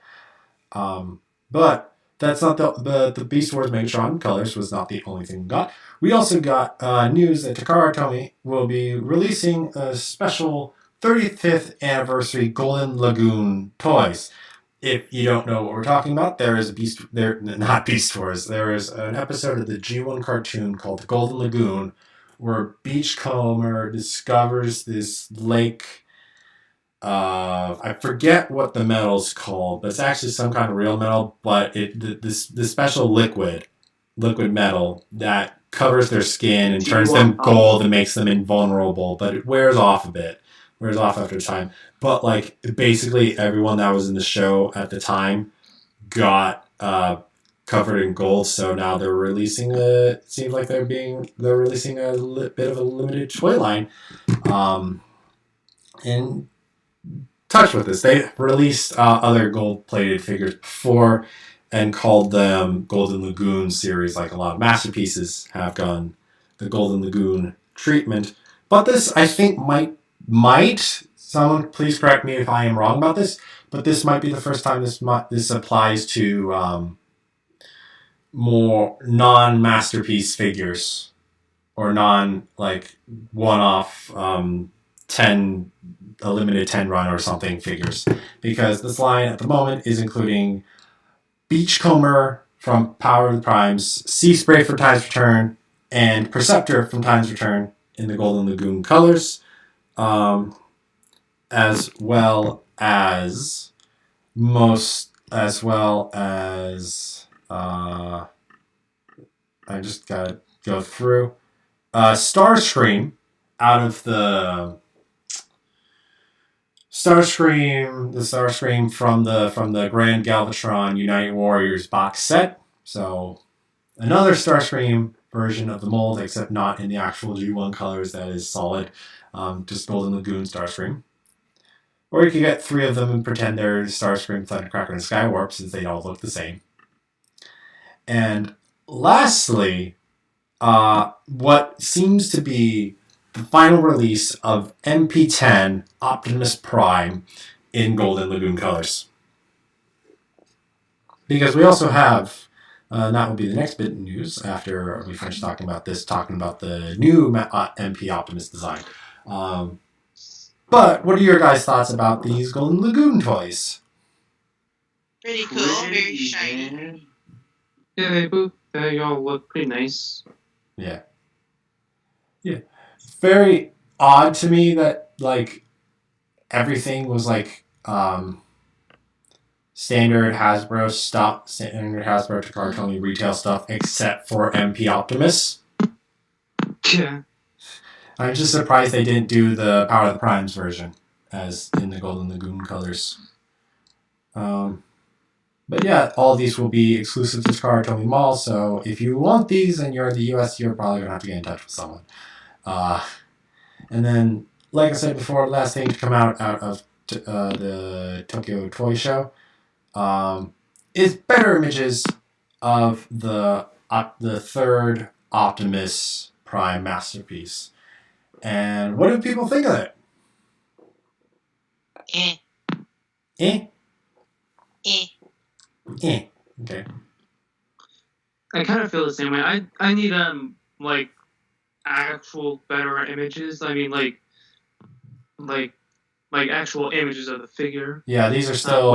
But that's not the Beast Wars Megatron colors was not the only thing we got. We also got news that Takara Tomy will be releasing a special 35th anniversary Golden Lagoon toys. If you don't know what we're talking about, there is not Beast Wars. There is an episode of the G1 cartoon called The Golden Lagoon, where Beachcomber discovers this lake. I forget what the metal's called, but it's actually some kind of real metal. But this special liquid metal that covers their skin and turns them gold and makes them invulnerable, but it wears off a bit. Wears off after time. But basically everyone that was in the show at the time got covered in gold. So now they're releasing it seems like they're releasing a bit of a limited toy line. In touch with this, they released other gold-plated figures before and called them Golden Lagoon series. Like a lot of masterpieces have gone the Golden Lagoon treatment, but this I think might someone please correct me if I am wrong about this, but this might be the first time this applies to more non-masterpiece figures or non like one-off 10 a limited 10 run or something figures, because this line at the moment is including Beachcomber from Power of the Primes, Sea Spray from Time's Return, and Perceptor from Time's Return in the Golden Lagoon colors, as well as I just gotta go through Starscream out of the Starscream from the Grand Galvatron United Warriors box set. So another Starscream version of the mold, except not in the actual G1 colors. That is solid, just Golden Lagoon Starscream. Or you could get 3 of them and pretend they're Starscream, Thundercracker, and Skywarp, since they all look the same. And lastly, what seems to be the final release of MP10 Optimus Prime in Golden Lagoon colors. Because we also have, that will be the next bit of news after we finish talking about the new MP Optimus design. But what are your guys' thoughts about these Golden Lagoon toys? Pretty cool, very shiny. Yeah, they all look pretty nice. Yeah. It's very odd to me that like everything was like standard Hasbro Takara retail stuff except for MP Optimus. Yeah. I'm just surprised they didn't do the Power of the Primes version as in the Golden Lagoon colors. But yeah, all of these will be exclusive to Takara Mall, so if you want these and you're in the US, you're probably going to have to get in touch with someone. And then, like I said before, last thing to come out of the Tokyo Toy Show is better images of the third Optimus Prime masterpiece. And what do people think of it? Eh. Okay. I kind of feel the same way. I need like actual better images. I mean like actual images of the figure. Yeah, these are still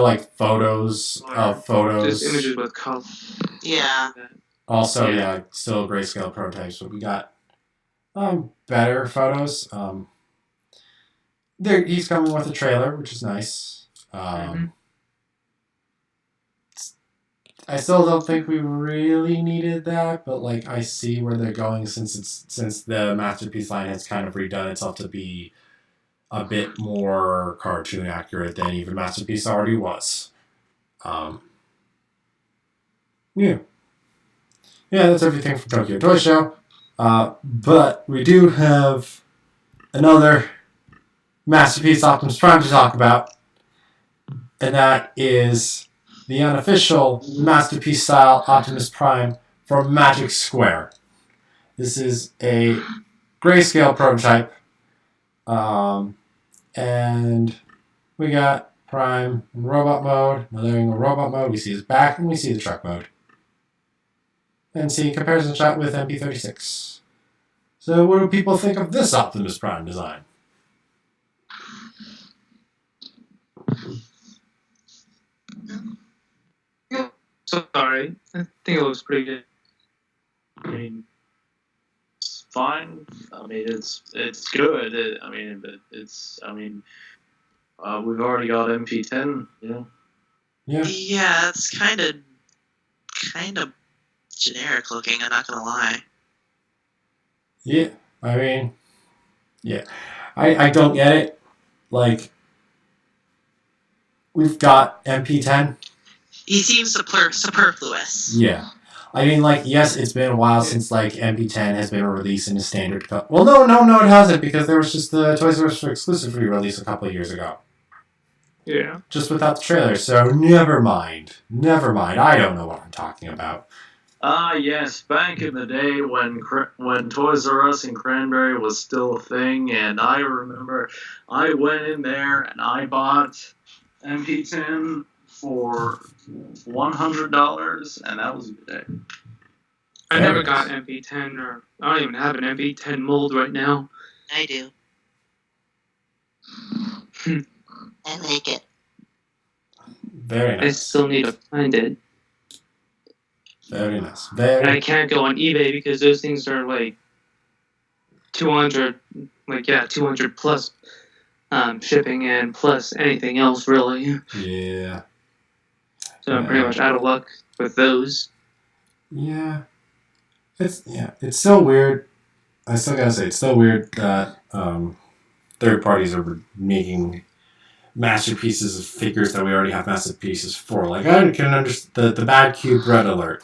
like photos of photos. Just images with color. Yeah. Also, yeah, still grayscale prototypes, but we got better photos. He's coming with a trailer, which is nice. I still don't think we really needed that, but like I see where they're going since the Masterpiece line has kind of redone itself to be a bit more cartoon accurate than even Masterpiece already was. Yeah, that's everything from Tokyo Toy Show. But we do have another Masterpiece Optimus Prime to talk about, and that is the unofficial Masterpiece style Optimus Prime from Magic Square. This is a grayscale prototype, and we got Prime in robot mode. Now they're in robot mode. We see his back and we see the truck mode. And see comparison shot with MP36. So what do people think of this Optimus Prime design? Sorry, I think it looks pretty good. I mean, it's fine. I mean, it's good. We've already got MP10. Yeah. Yeah, it's kind of generic looking. I'm not gonna lie. Yeah, I mean, yeah, I don't get it. Like, we've got MP10. He seems superfluous. Yeah. I mean, like, yes, it's been a while since, like, MP10 has been released in a standard cut. Well, no, it hasn't, because there was just the Toys R Us exclusive re-release a couple of years ago. Yeah. Just without the trailer, so never mind. I don't know what I'm talking about. Yes, back in the day when Toys R Us and Cranberry was still a thing, and I remember I went in there and I bought MP10 for $100, and that was a good day. I Very never nice. got MP10, or I don't even have an MP10 mold right now. I do. I like it. Very I nice. still need to find it. Very nice. And I can't go on eBay because those things are like 200 plus shipping and plus anything else really. Yeah. So I'm pretty much out of luck with those. Yeah. It's so weird. I still gotta say, it's so weird that third parties are making masterpieces of figures that we already have masterpieces for. Like, I can understand the Bad Cube Red Alert.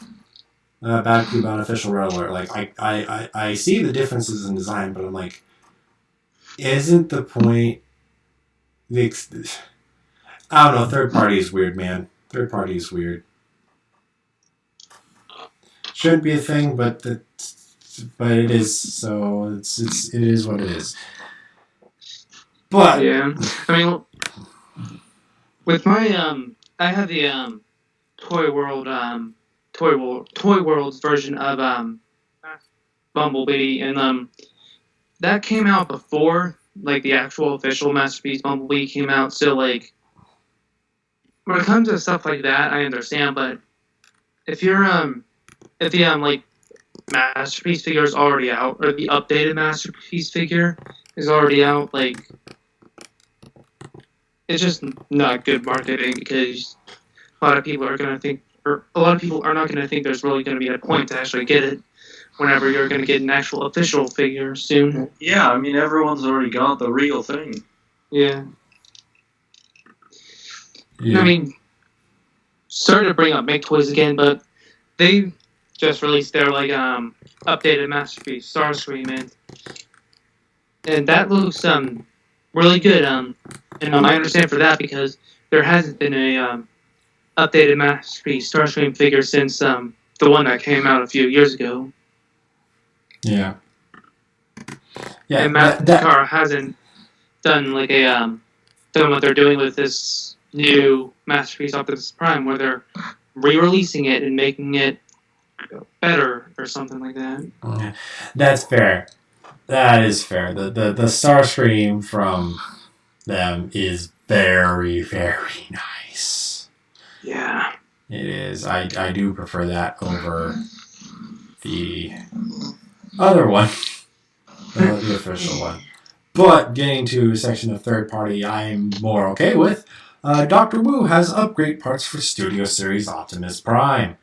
Bad Cube Unofficial Red Alert. Like, I see the differences in design, but I'm like, isn't the point... I don't know, third party is weird, man. Third party is weird. Shouldn't be a thing, but it is, so it is what it is. But yeah, I mean, with my I have the Toy World's version of Bumblebee, and that came out before like the actual official Masterpiece Bumblebee came out. So like, when it comes to stuff like that, I understand, but if the like Masterpiece figure is already out, or the updated Masterpiece figure is already out, like, it's just not good marketing because a lot of people are going to think, or a lot of people are not going to think there's really going to be a point to actually get it whenever you're going to get an actual official figure soon. Yeah, I mean, everyone's already got the real thing. Yeah. I mean, sorry to bring up Make Toys again, but they just released their like updated Masterpiece Starscream, and that looks really good. And I understand for that because there hasn't been a updated Masterpiece Starscream figure since the one that came out a few years ago. Yeah. And Matt hasn't done like done what they're doing with this new Masterpiece Optimus Prime, where they're re-releasing it and making it better or something like that. Yeah. That's fair. That is fair. The Starscream from them is very, very nice. Yeah. It is. I do prefer that over the other one. The official one. But getting to a section of third party I'm more okay with, Dr. Wu has upgrade parts for Studio Series Optimus Prime.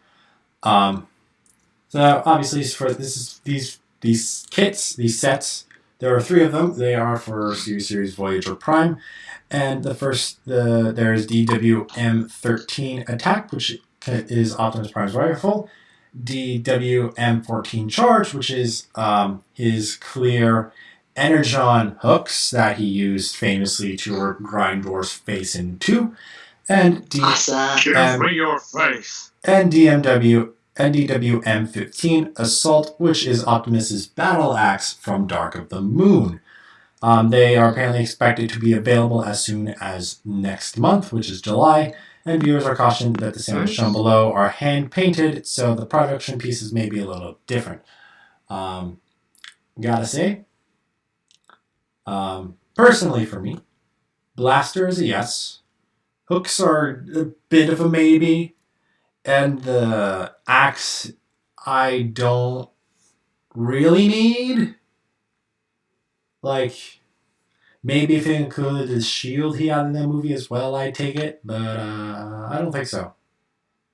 So obviously for these kits, these sets, there are 3 of them. They are for Studio Series Voyager Prime. And the first, there's DWM-13 Attack, which is Optimus Prime's rifle. DWM-14 Charge, which is his clear Energon hooks that he used famously to grind Grindor's face in 2. And Give me your face. And DWM-15 Assault, which is Optimus's battle axe from Dark of the Moon. They are apparently expected to be available as soon as next month, which is July, and viewers are cautioned that the samples shown below are hand-painted, so the production pieces may be a little different. Gotta say, personally for me, Blaster is a yes, hooks are a bit of a maybe, and the axe I don't really need. Like, maybe if it included his shield he had in that movie as well, I'd take it. But I don't think so.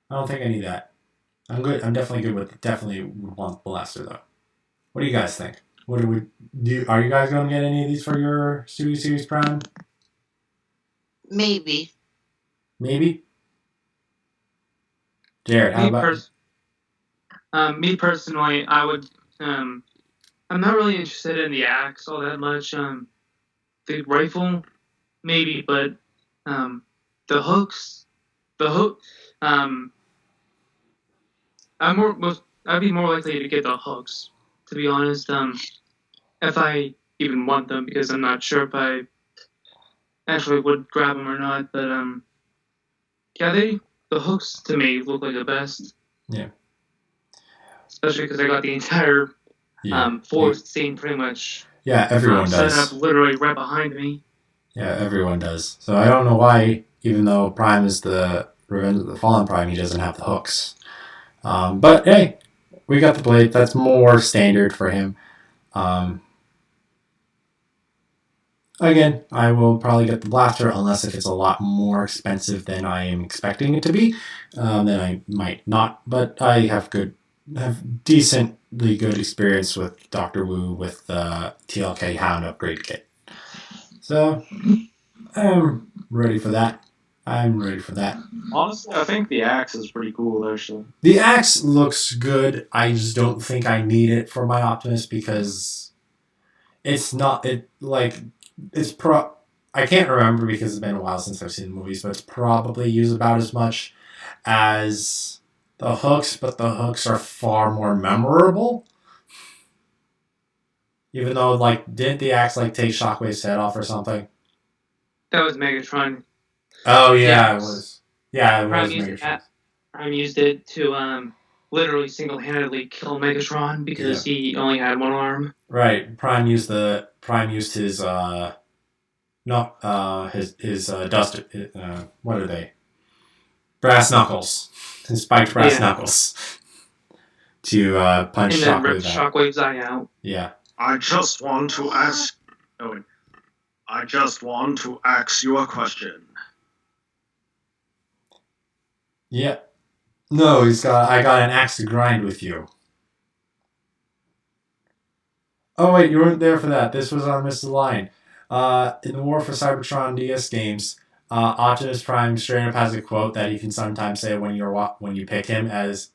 I don't think I need that. I'm good. I'm definitely good with it. Definitely would want Blaster though. What do you guys think? What do we do? Are you guys going to get any of these for your Studio Series Prime? Maybe. Maybe. Jared, how about me personally, I would. I'm not really interested in the axe all that much. The rifle, maybe, but the hooks, the hook. I'd be more likely to get the hooks, to be honest. If I even want them, because I'm not sure if I actually would grab them or not. But yeah, the hooks to me look like the best. Yeah. Especially because I got the entire forest scene pretty much. Yeah, everyone set does. up literally right behind me. Yeah, everyone does. So I don't know why, even though Prime is the Revenge of the Fallen Prime, he doesn't have the hooks. But hey, we got the blade. That's more standard for him. Again, I will probably get the blaster unless if it's a lot more expensive than I am expecting it to be. Then I might not. But I have decently good experience with Dr. Wu with the TLK Hound upgrade kit. So I'm ready for that. Honestly, I think the axe is pretty cool, actually. The axe looks good. I just don't think I need it for my Optimus because it's not. I can't remember because it's been a while since I've seen the movies, but it's probably used about as much as the hooks, but the hooks are far more memorable. Even though, didn't the axe take Shockwave's head off or something? That was Megatron. Oh yeah, it was. Yeah, it was Megatron. Prime used it to literally single-handedly kill Megatron because he only had one arm. Right. Prime used his dust. What are they? Brass knuckles. His spiked brass knuckles. To punch Shockwave. And then rip Shockwave's eye out. Yeah. I just want to ask you a question. Yeah. No, I got an axe to grind with you. Oh wait, you weren't there for that. This was on Missed the Line. In the War for Cybertron DS games, Optimus Prime straight up has a quote that he can sometimes say when you pick him, as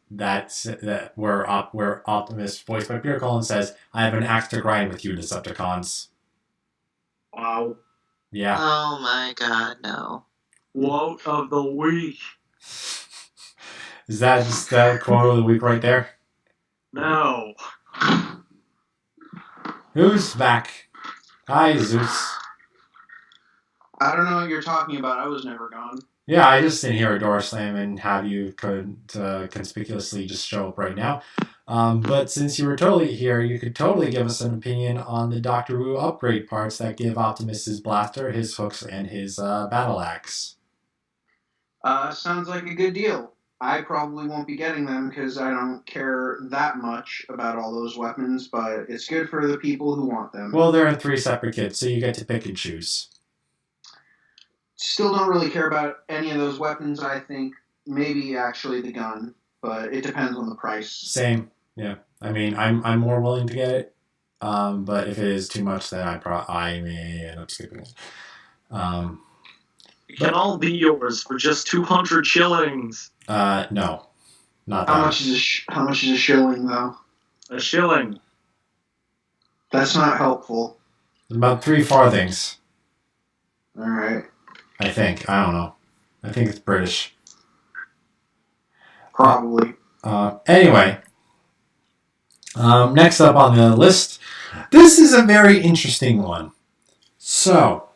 where Optimus, voiced by Peter Cullen, says, "I have an axe to grind with you, Decepticons." Wow. Yeah. Oh my God, no. Quote of the week. Is that just the quote of the week right there? No. Who's back? Hi, Zeus. I don't know what you're talking about. I was never gone. Yeah, I just didn't hear a door slam and have you conspicuously just show up right now. But since you were totally here, you could totally give us an opinion on the Doctor Wu upgrade parts that give Optimus his blaster, his hooks, and his battle axe. Sounds like a good deal. I probably won't be getting them because I don't care that much about all those weapons, but it's good for the people who want them. Well, they're in 3 separate kits, so you get to pick and choose. Still don't really care about any of those weapons, I think. Maybe actually the gun, but it depends on the price. Same, yeah. I mean, I'm more willing to get it, but if it is too much, then I may end up skipping it. It can all be yours for just 200 shillings. No, not that. How much is a shilling, though? A shilling. That's not helpful. About 3 farthings. All right. I think. I don't know. I think it's British. Probably. Anyway. Next up on the list. This is a very interesting one. So,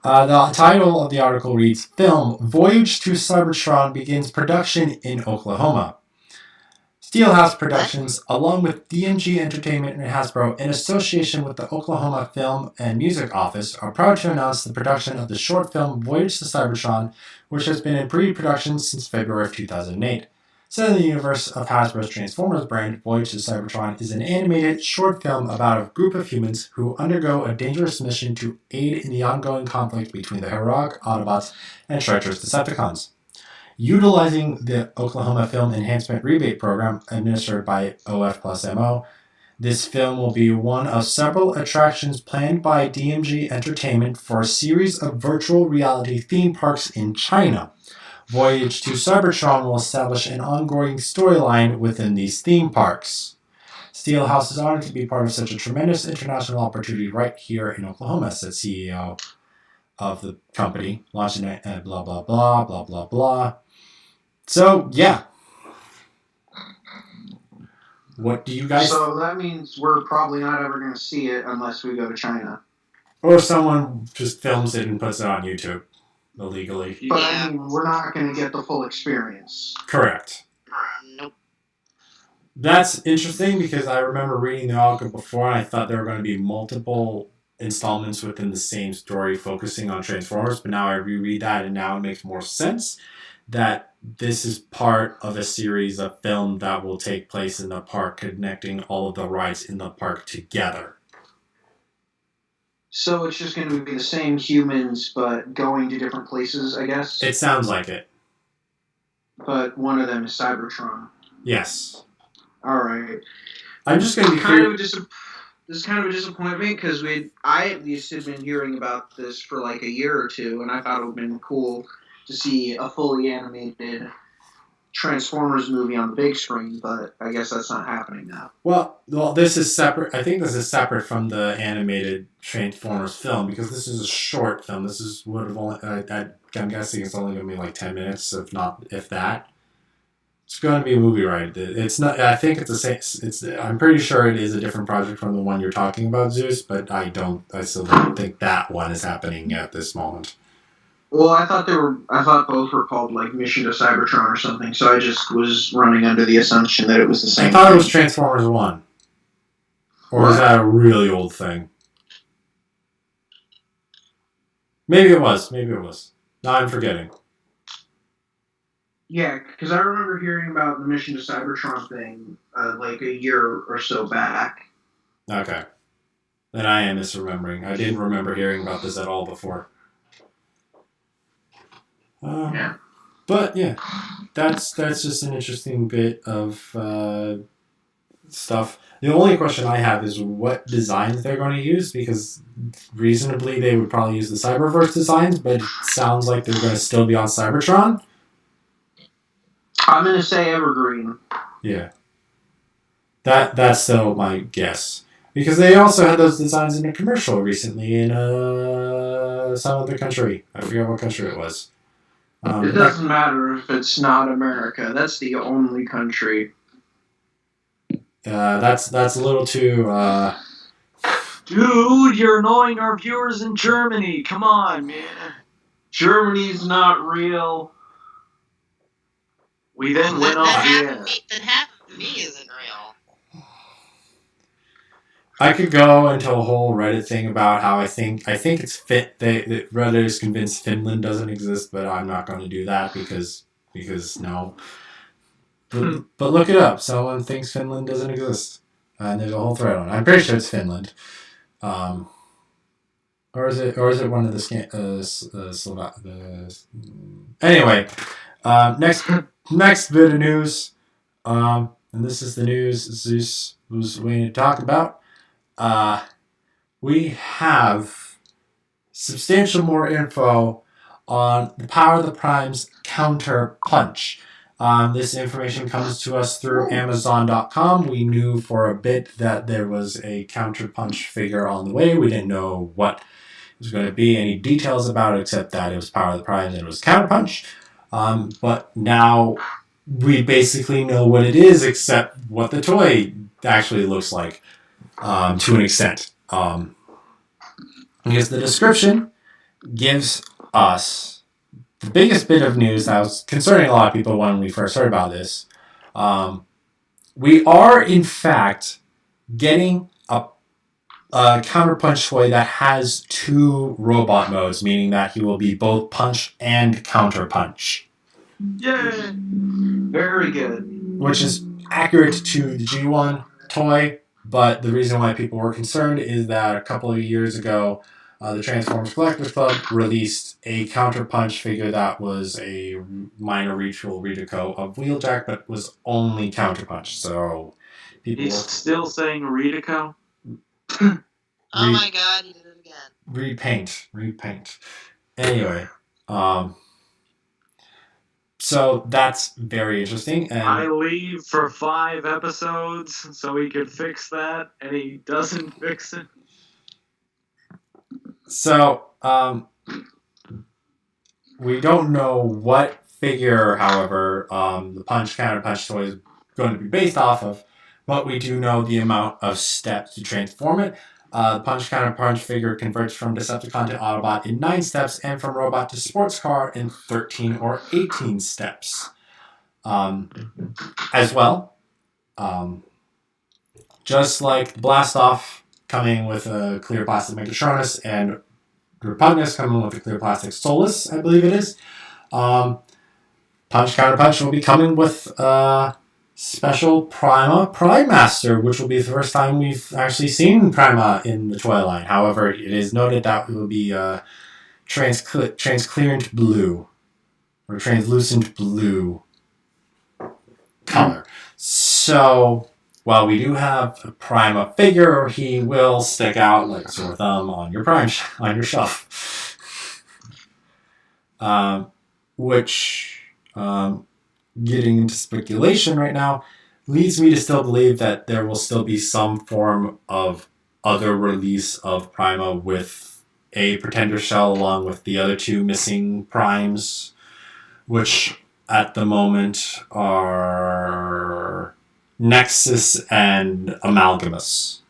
the title of the article reads, Film Voyage to Cybertron begins production in Oklahoma. Steelhouse Productions, along with DMG Entertainment and Hasbro, in association with the Oklahoma Film and Music Office, are proud to announce the production of the short film Voyage to Cybertron, which has been in pre-production since February of 2008. Set in the universe of Hasbro's Transformers brand, Voyage to Cybertron is an animated short film about a group of humans who undergo a dangerous mission to aid in the ongoing conflict between the heroic Autobots and treacherous Decepticons. Utilizing the Oklahoma Film Enhancement Rebate Program administered by OF plus MO, this film will be one of several attractions planned by DMG Entertainment for a series of virtual reality theme parks in China. Voyage to Cybertron will establish an ongoing storyline within these theme parks. Steelhouse is honored to be part of such a tremendous international opportunity right here in Oklahoma, said CEO of the company, launching it and blah, blah, blah, blah, blah, blah. So, yeah. What do you guys... So that means we're probably not ever going to see it unless we go to China. Or someone just films it and puts it on YouTube illegally. But I mean, we're not going to get the full experience. Correct. Nope. That's interesting because I remember reading the article before and I thought there were going to be multiple installments within the same story focusing on Transformers, but now I reread that and now it makes more sense that this is part of a series of film that will take place in the park, connecting all of the rides in the park together. So it's just going to be the same humans, but going to different places, I guess? It sounds like it. But one of them is Cybertron. Yes. Alright. I'm just going to be clear. This is kind of a disappointment because I at least had been hearing about this for like a year or two, and I thought it would have been cool to see a fully animated Transformers movie on the big screen, but I guess that's not happening now. Well, this is separate. I think this is separate from the animated Transformers film because this is a short film. This would have only. I'm guessing it's only going to be like 10 minutes, if that. It's going to be a movie, right? It's not. I think it's the same. I'm pretty sure it is a different project from the one you're talking about, Zeus. But I still don't think that one is happening at this moment. Well, I thought both were called like Mission to Cybertron or something. So I just was running under the assumption that it was the same. I thought it was Transformers 1. Or is that a really old thing? Maybe it was. Now I'm forgetting. Yeah, because I remember hearing about the Mission to Cybertron thing like a year or so back. Okay. Then I am misremembering. I didn't remember hearing about this at all before. Yeah. But yeah, that's just an interesting bit of stuff. The only question I have is what designs they're going to use, because reasonably they would probably use the Cyberverse designs, but it sounds like they're going to still be on Cybertron. I'm going to say Evergreen. Yeah. That's still my guess. Because they also had those designs in a commercial recently in some other country. I forget what country it was. It doesn't matter if it's not America. That's the only country. That's a little too... Dude, you're annoying our viewers in Germany. Come on, man. Germany's not real. We then went off the air. That half of me isn't real. I could go into a whole Reddit thing about how I think it's fit. Reddit is convinced Finland doesn't exist, but I'm not going to do that because no. But look it up. Someone thinks Finland doesn't exist, and there's a whole thread on it. I'm pretty sure it's Finland, or is it one of the anyway. Next bit of news, and this is the news Zeus was waiting to talk about. We have substantial more info on the Power of the Prime's Counterpunch. This information comes to us through Amazon.com. We knew for a bit that there was a Counterpunch figure on the way. We didn't know what was going to be, any details about it, except that it was Power of the Prime and it was Counterpunch. But now we basically know what it is, except what the toy actually looks like, to an extent. Because the description gives us the biggest bit of news that was concerning a lot of people when we first heard about this. We are, in fact, getting a Counterpunch toy that has 2 robot modes, meaning that he will be both punch and counterpunch. Yay! Very good. Which is accurate to the G1 toy, but the reason why people were concerned is that a couple of years ago, the Transformers Collectors Club released a Counterpunch figure that was a minor retool redeco of Wheeljack, but was only Counterpunch. So people He's still saying redeco? Oh my god, he did it again. Repaint. Anyway, So that's very interesting. I And leave for 5 episodes so he could fix that, and he doesn't fix it. so we don't know what figure, however, the punch counterpunch toy is going to be based off of, but we do know the amount of steps to transform it. The punch counterpunch figure converts from Decepticon to Autobot in 9 steps, and from robot to sports car in 13 or 18 steps. As well, just like Blastoff coming with a clear plastic Megatronus and Repugnus coming with a clear plastic Solus, I believe it is. Punch Counterpunch will be coming with special Prima Prime Master, which will be the first time we've actually seen Prima in the toy line. However, it is noted that it will be transclearant blue or translucent blue color. So while we do have a Prima figure, he will stick out like a sore thumb on your on your shelf. Which, getting into speculation right now, leads me to still believe that there will still be some form of other release of Prima with a Pretender shell along with the other 2 missing Primes, which at the moment are Nexus and Amalgamus.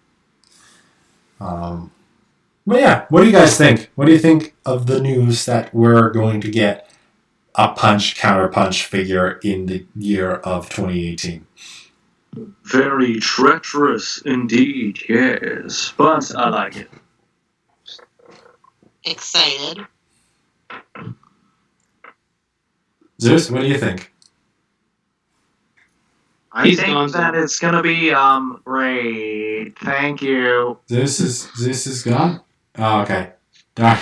But yeah, what do you guys think? What do you think of the news that we're going to get a punch counterpunch figure in the year of 2018? Very treacherous indeed, yes. But I like it. Excited. Zeus, what do you think? I think that it's gonna be great. Thank you. Zeus is gone? Oh, okay.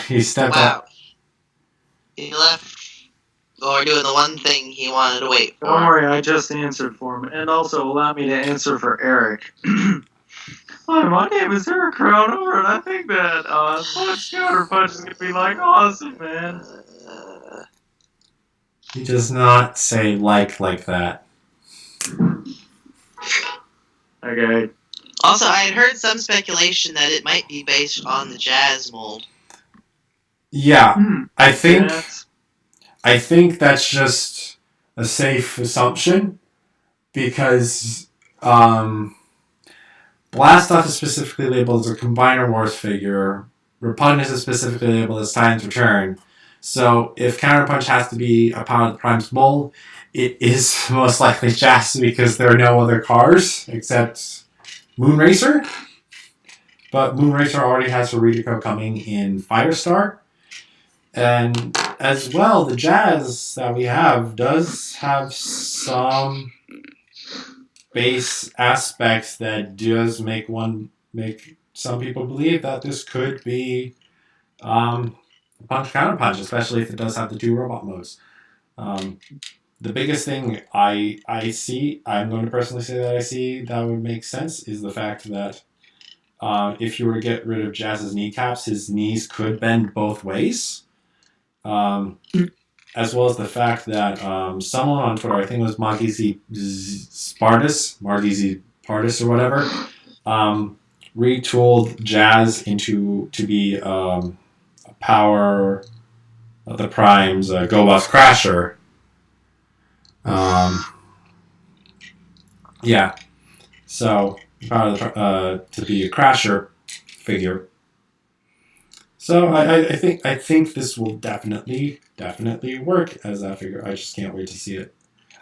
He stepped Wow. up. He left. Or doing the one thing he wanted to wait for. Don't worry, I just answered for him. And also allow me to answer for Eric. Hi, my name is Eric Crownover, and I think that Punch Counterpunch is gonna be like awesome, man. He does not say like that. Okay. Also, I had heard some speculation that it might be based on the Jazz mold. Yeah, I think Yes. I think that's just a safe assumption because Blastoff is specifically labeled as a Combiner Wars figure. Repugnus is specifically labeled as Titan's Return. So if Counterpunch has to be a part of the Prime's mold, it is most likely Jazz because there are no other cars except Moonracer. But Moonracer already has a Redico coming in Firestar. And as well, the Jazz that we have does have some base aspects that does make some people believe that this could be Punch Counterpunch, especially if it does have the 2 robot modes. The biggest thing I see, I'm going to personally say that I see that would make sense, is the fact that if you were to get rid of Jazz's kneecaps, his knees could bend both ways. As well as the fact that someone on Twitter, I think it was Margizi Pardis or whatever, retooled Jazz to be a power of the Primes, GoBoss Crasher. Yeah. So, power of the, to be a Crasher figure. So I think this will definitely work as that figure. I just can't wait to see it.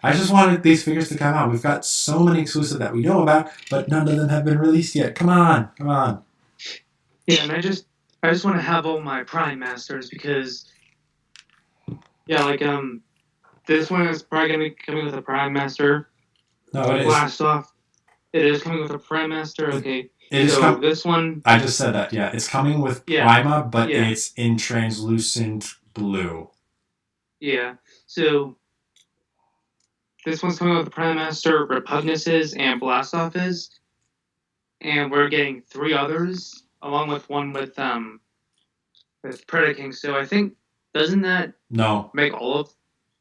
I just wanted these figures to come out. We've got so many exclusive that we know about, but none of them have been released yet. Come on. Yeah, and I just want to have all my Prime Masters because, yeah, like this one is probably gonna be coming with a Prime Master. No, it is. Blastoff, it is coming with a Prime Master. Okay. So this one... I just said that, yeah. It's coming with Prima, but it's in translucent blue. Yeah. So this one's coming with the Prime Master, Repugnus is, and Blastoff is. And we're getting 3 others, along with one with Predaking. So I think, doesn't that No. make all of...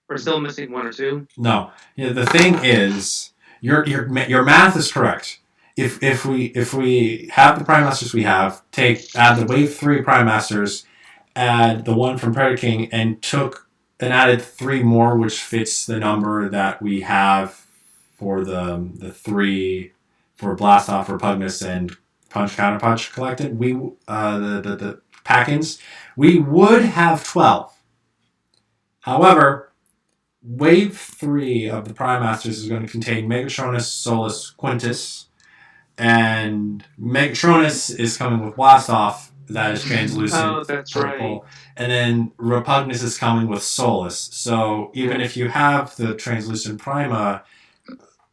We're still missing 1 or 2. No. Yeah, the thing is, your math is correct. If we have the Prime Masters we have, add the Wave 3 Prime Masters, add the one from Predator King, and added 3 more, which fits the number that we have for the 3 for Blast Off, Repugnus, and Punch Counterpunch collected. We the pack-ins, we would have 12. However, Wave 3 of the Prime Masters is going to contain Megatronus, Solus, Quintus, and Megatronus is coming with Blast Off, that is translucent. Oh, that's purple. right. And then Repugnus is coming with Solus. So even if you have the translucent Prima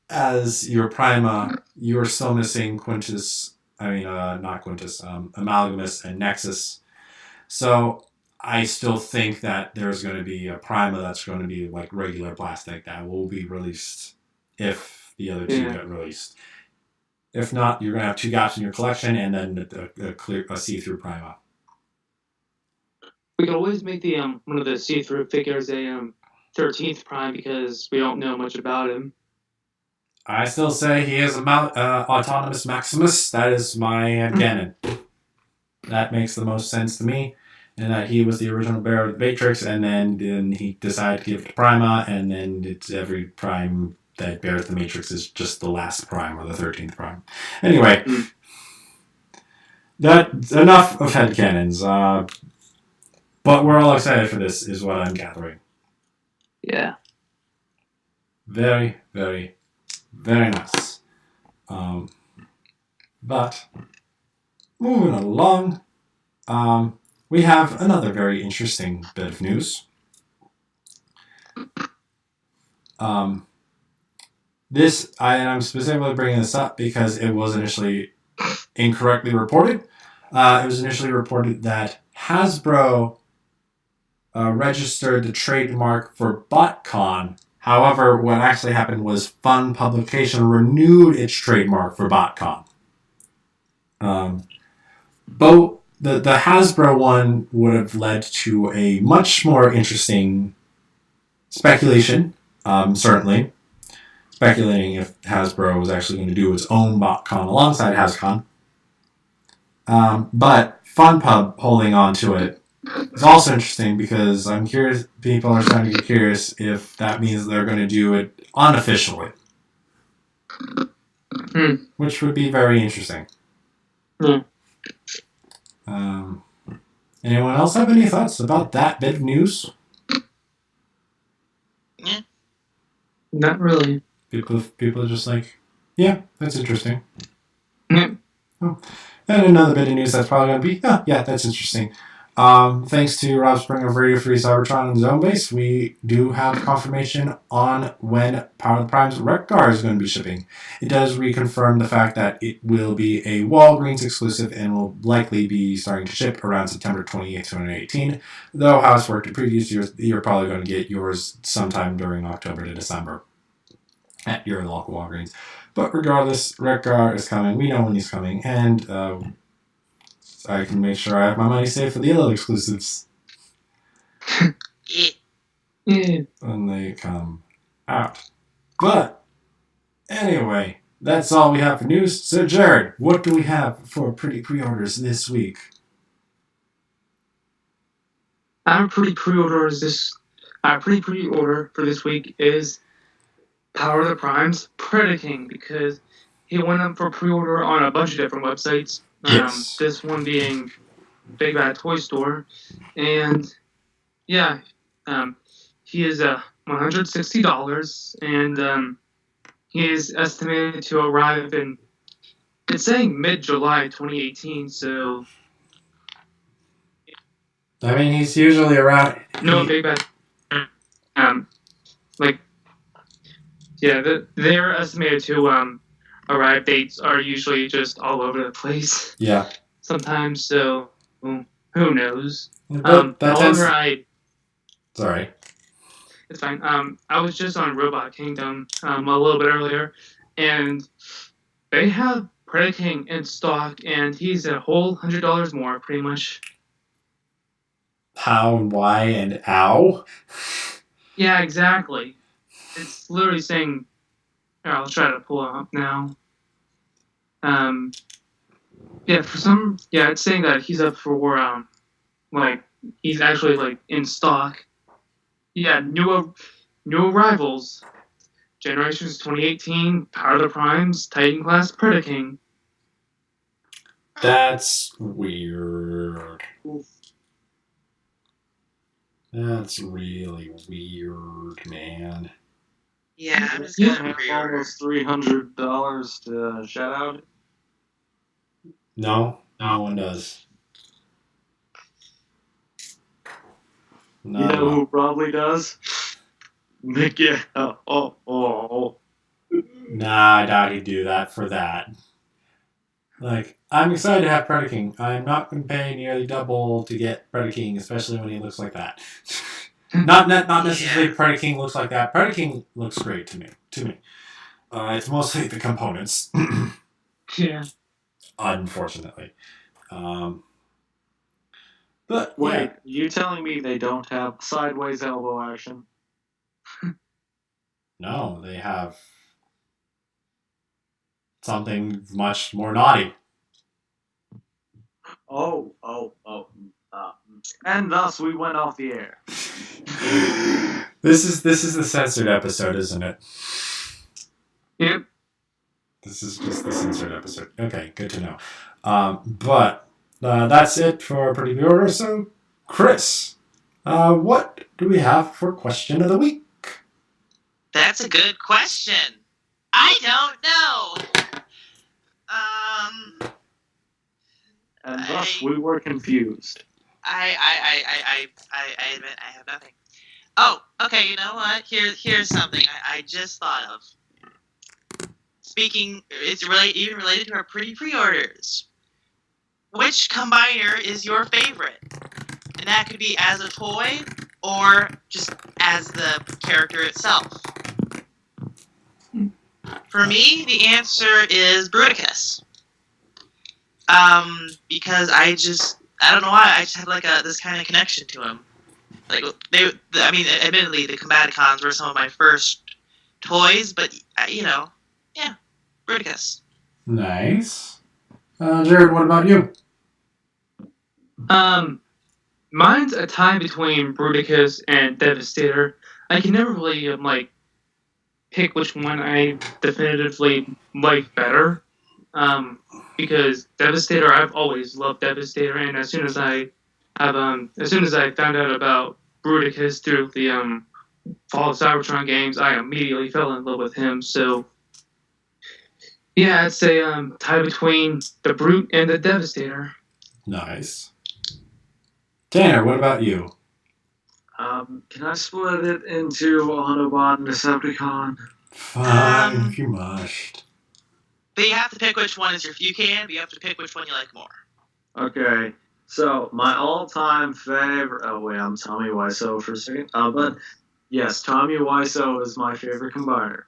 as your Prima, you're still missing Quintus. I mean, not Quintus, Amalgamus and Nexus. So I still think that there's going to be a Prima that's going to be like regular plastic that will be released if the other 2 get released. If not, you're going to have 2 gaps in your collection and then a see-through Prima. We could always make the one of the see-through figures a 13th Prime because we don't know much about him. I still say he is Autonomous Maximus. That is my canon. That makes the most sense to me. And that he was the original bearer of the Matrix, and then he decided to give it to Prima, and then it's every Prime that bears the Matrix is just the last Prime or the 13th Prime. Anyway, that's enough of headcanons. But we're all excited for this, is what I'm gathering. Yeah. Very, very, very nice. But moving along, we have another very interesting bit of news. I'm specifically bringing this up because it was initially incorrectly reported. It was initially reported that Hasbro registered the trademark for BotCon. However, what actually happened was Fun Publication renewed its trademark for BotCon. The Hasbro one would have led to a much more interesting speculation, certainly. Speculating if Hasbro was actually going to do its own BotCon alongside HasCon. But FunPub holding on to it is also interesting because I'm curious, people are starting to get curious if that means they're going to do it unofficially. Which would be very interesting. Anyone else have any thoughts about that bit of news? Yeah. Not really. People are just like, yeah, that's interesting. Yeah. Oh. And another bit of news that's probably going to be, yeah, that's interesting. Thanks to Rob Springer of Radio Free Cybertron and Zonebase, we do have confirmation on when Power of the Prime's Rec Guard is going to be shipping. It does reconfirm the fact that it will be a Walgreens exclusive and will likely be starting to ship around September 28th, 2018. Though how it's worked in previous years, you're probably going to get yours sometime during October to December at your local Walgreens. But regardless, Rec Guard is coming. We know when he's coming, and I can make sure I have my money saved for the other exclusives when they come out. But anyway, that's all we have for news. So Jared, what do we have for pretty pre-orders this week? Our pretty pre-order for this week is Power of the Prime's Predator King, because he went up for pre-order on a bunch of different websites. Yes. This one being Big Bad Toy Store, and yeah, he is $160, and he is estimated to arrive in, it's saying mid-July 2018. So I mean, he's usually around. no Big Bad, they're estimated to arrive dates are usually just all over the place. Yeah. Sometimes, so who knows? Sorry. It's fine. I was just on Robot Kingdom a little bit earlier, and they have Predator King in stock, and he's a whole $100 more, pretty much. How and why and ow? Yeah, exactly. It's literally saying. Here, I'll try to pull it up now. Yeah, it's saying that he's up for like he's actually like in stock. Yeah, new arrivals. Generations 2018, Power of the Primes, Titan Class, Predaking. That's weird. That's really weird, man. Yeah, I'm just Yeah, gonna have pre-order. almost $300 to shout out. No one does. You know who probably does? Miguel. Oh. Nah, I doubt he'd do that for that. Like, I'm excited to have Predaking. I'm not going to pay nearly double to get Predaking, especially when he looks like that. not necessarily Predaking looks like that. Predaking looks great to me. It's mostly the components. Yeah. Unfortunately. But Wait, you telling me they don't have sideways elbow action? no, they have something much more naughty. Oh. And thus we went off the air. This is the censored episode, isn't it? Yep. This is just the censored episode. Okay, good to know. But that's it for Pretty Reorder. So, Chrys, what do we have for question of the week? That's a good question. I don't know. And thus we were confused. I admit I have nothing. Oh, okay. You know what? Here's something I just thought of. Speaking, it's even related to our pre-orders. Which combiner is your favorite? And that could be as a toy or just as the character itself. For me, the answer is Bruticus. Because I don't know why, I just have like this kind of connection to him. Like admittedly, the Combaticons were some of my first toys, but yeah, Bruticus. Nice. Jared, what about you? Mine's a tie between Bruticus and Devastator. I can never really pick which one I definitively like better. Because Devastator, I've always loved Devastator, and as soon as I found out about Bruticus through the Fall of Cybertron games, I immediately fell in love with him. So yeah, I'd say tie between the Brute and the Devastator. Nice. Tanner, what about you? Can I split it into Autobot and Decepticon? Fine, if you must. But you have to pick which one is you can, but you have to pick which one you like more. Okay, so my all-time favorite... Oh, wait, I'm Tommy Wiseau for a second. But, yes, Tommy Wiseau is my favorite combiner.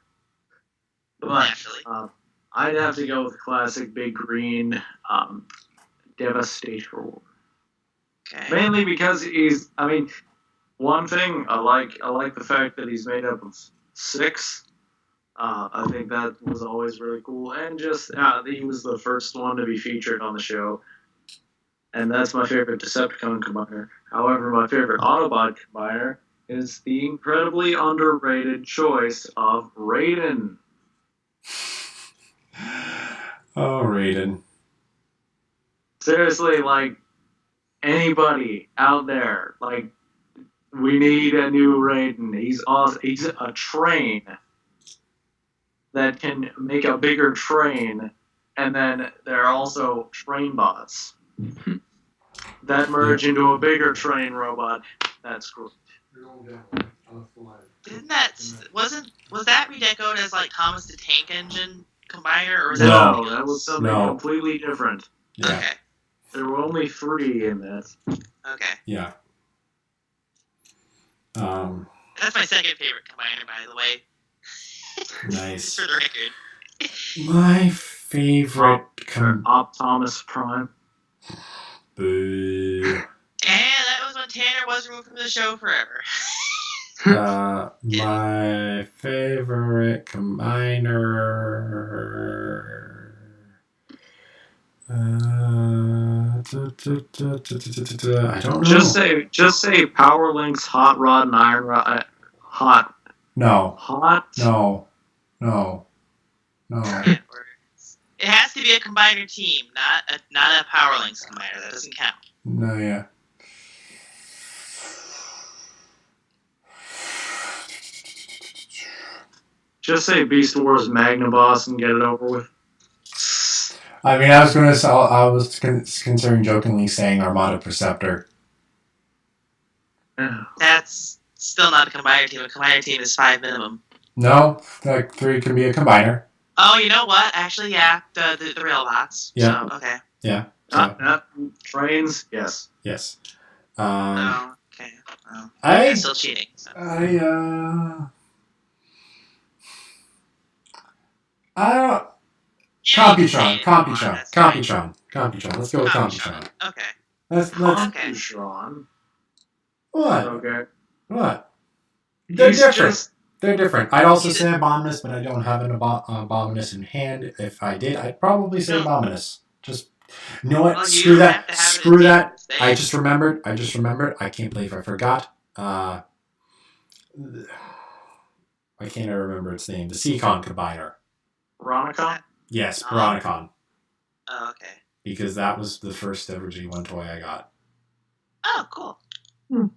But, Naturally. I'd have to go with the classic Big Green Devastator. Okay. Mainly because one thing, I like the fact that he's made up of 6. I think that was always really cool. And just, he was the first one to be featured on the show. And that's my favorite Decepticon combiner. However, my favorite Autobot combiner is the incredibly underrated choice of Raiden. Oh, Raiden. Seriously, anybody out there, we need a new Raiden. He's awesome. He's a train that can make a bigger train, and then there are also train bots that merge into a bigger train robot. That's cool. Was that redecoed as Thomas the Tank Engine combiner, or was No. That was something completely different. Yeah. Okay. There were only 3 in that. Okay. Yeah. That's my second favorite combiner, by the way. Nice. Just for the record. My favorite Optimus Prime. Boo. And that was when Tanner was removed from the show forever. My favorite combiner. I don't know. Just say Power Links, Hot Rod, and Iron Rod. Hot. No. Hot. No. It has to be a combiner team, not a Power Links combiner. That doesn't count. No, yeah. Just say Beast Wars Magnaboss and get it over with. I mean, I was considering jokingly saying Armada Perceptor. That's still not a combiner team. A combiner team is 5 minimum. No, like 3 can be a combiner. Oh, you know what? Actually, yeah, the rail bots. Yeah. So, okay. Yeah. So. Trains, yes. Yes. Oh, okay. Well, I'm still cheating. So. Computron. Let's go with Computron. Okay. Let's. Computron. What? Okay. What? They're different. They're different. I'd also say Abominus, but I don't have an Abominus in hand. If I did, I'd probably say Abominus. Just, you know what? Well, Screw that. I just remembered. I can't believe I forgot. I can't remember its name. The Seacon combiner. Veronicon? Yes, Veronicon. Oh, okay. Because that was the first ever G1 toy I got. Oh, cool. No,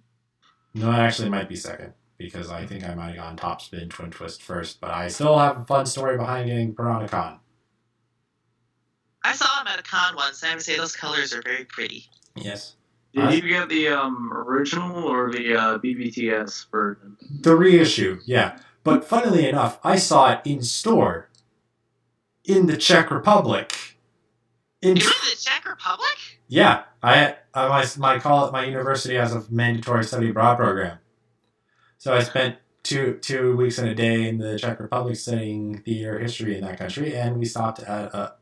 it actually might be second. Because I think I might have gone Top Spin Twin Twist first. But I still have a fun story behind getting Veronicon. I saw him at a con once, and I would say those colors are very pretty. Yes. Did you get the original or the BBTS version? The reissue, yeah. But funnily enough, I saw it in store in the Czech Republic. You went to the Czech Republic? Yeah. My university has a mandatory study abroad program. So I spent two weeks and a day in the Czech Republic studying theater history in that country, and we stopped at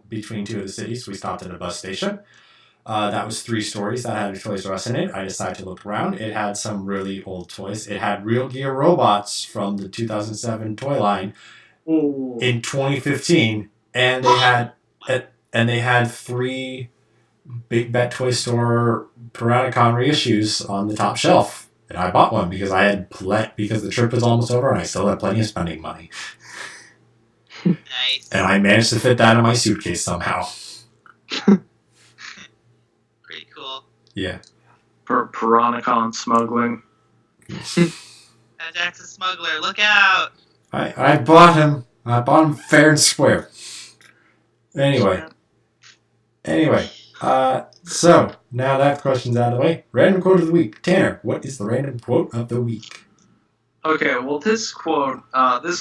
between 2 of the cities. We stopped at a bus station. That was 3 stories that had a Toys R Us in it. I decided to look around. It had some really old toys. It had Real Gear robots from the 2007 toy line in 2015, and they had 3 Big Bet Toy Store Piranacon reissues on the top shelf. And I bought one because because the trip was almost over and I still had plenty of spending money. Nice. And I managed to fit that in my suitcase somehow. Pretty cool. Yeah. For Piranacon smuggling. Jack's a smuggler. Look out! I bought him. I bought him fair and square. Anyway. So, now that question's out of the way, random quote of the week. Tanner, what is the random quote of the week? Okay, well, this